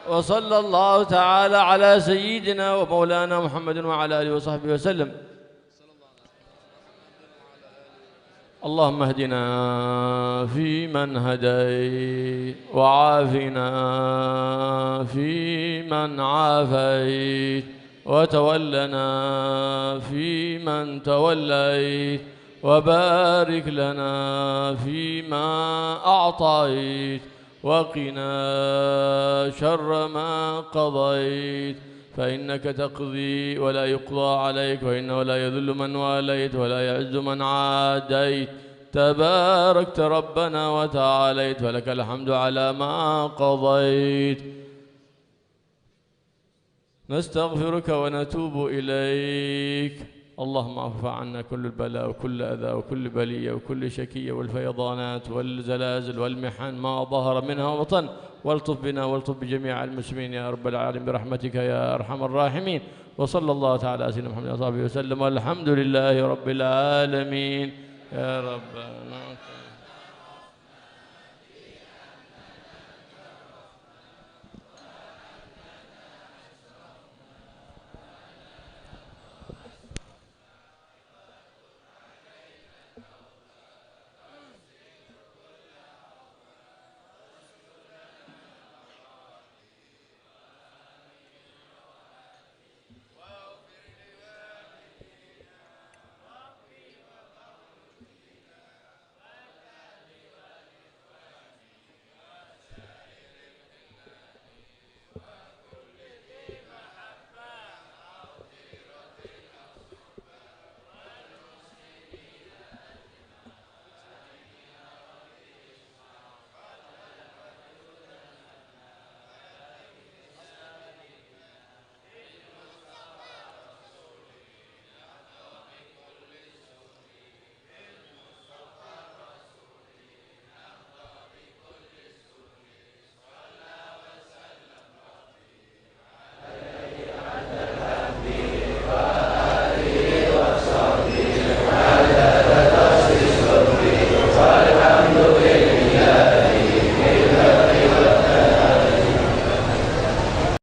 وصلى الله تعالى على سيدنا ومولانا محمد وعلى آله وصحبه وسلم. اللهم اهدنا فيمن هديت وعافنا فيمن عافيت وتولنا فيمن توليت وبارك لنا فيما أعطيت وقنا شر ما قضيت فإنك تقضي ولا يقضى عليك وإنه لا يذل من واليت ولا يعز من عاديت تباركت ربنا وتعاليت ولك الحمد على ما قضيت. نستغفرك ونتوب إليك. اللهم اعف عنا كل البلاء وكل أذى وكل بلية وكل شكية والفيضانات والزلازل والمحن ما ظهر منها وبطن، والطف بنا والطف بجميع المسلمين يا رب العالمين برحمتك يا أرحم الراحمين. وصلى الله تعالى على سيدنا محمد وصحبه وسلم والحمد لله رب العالمين يا رب.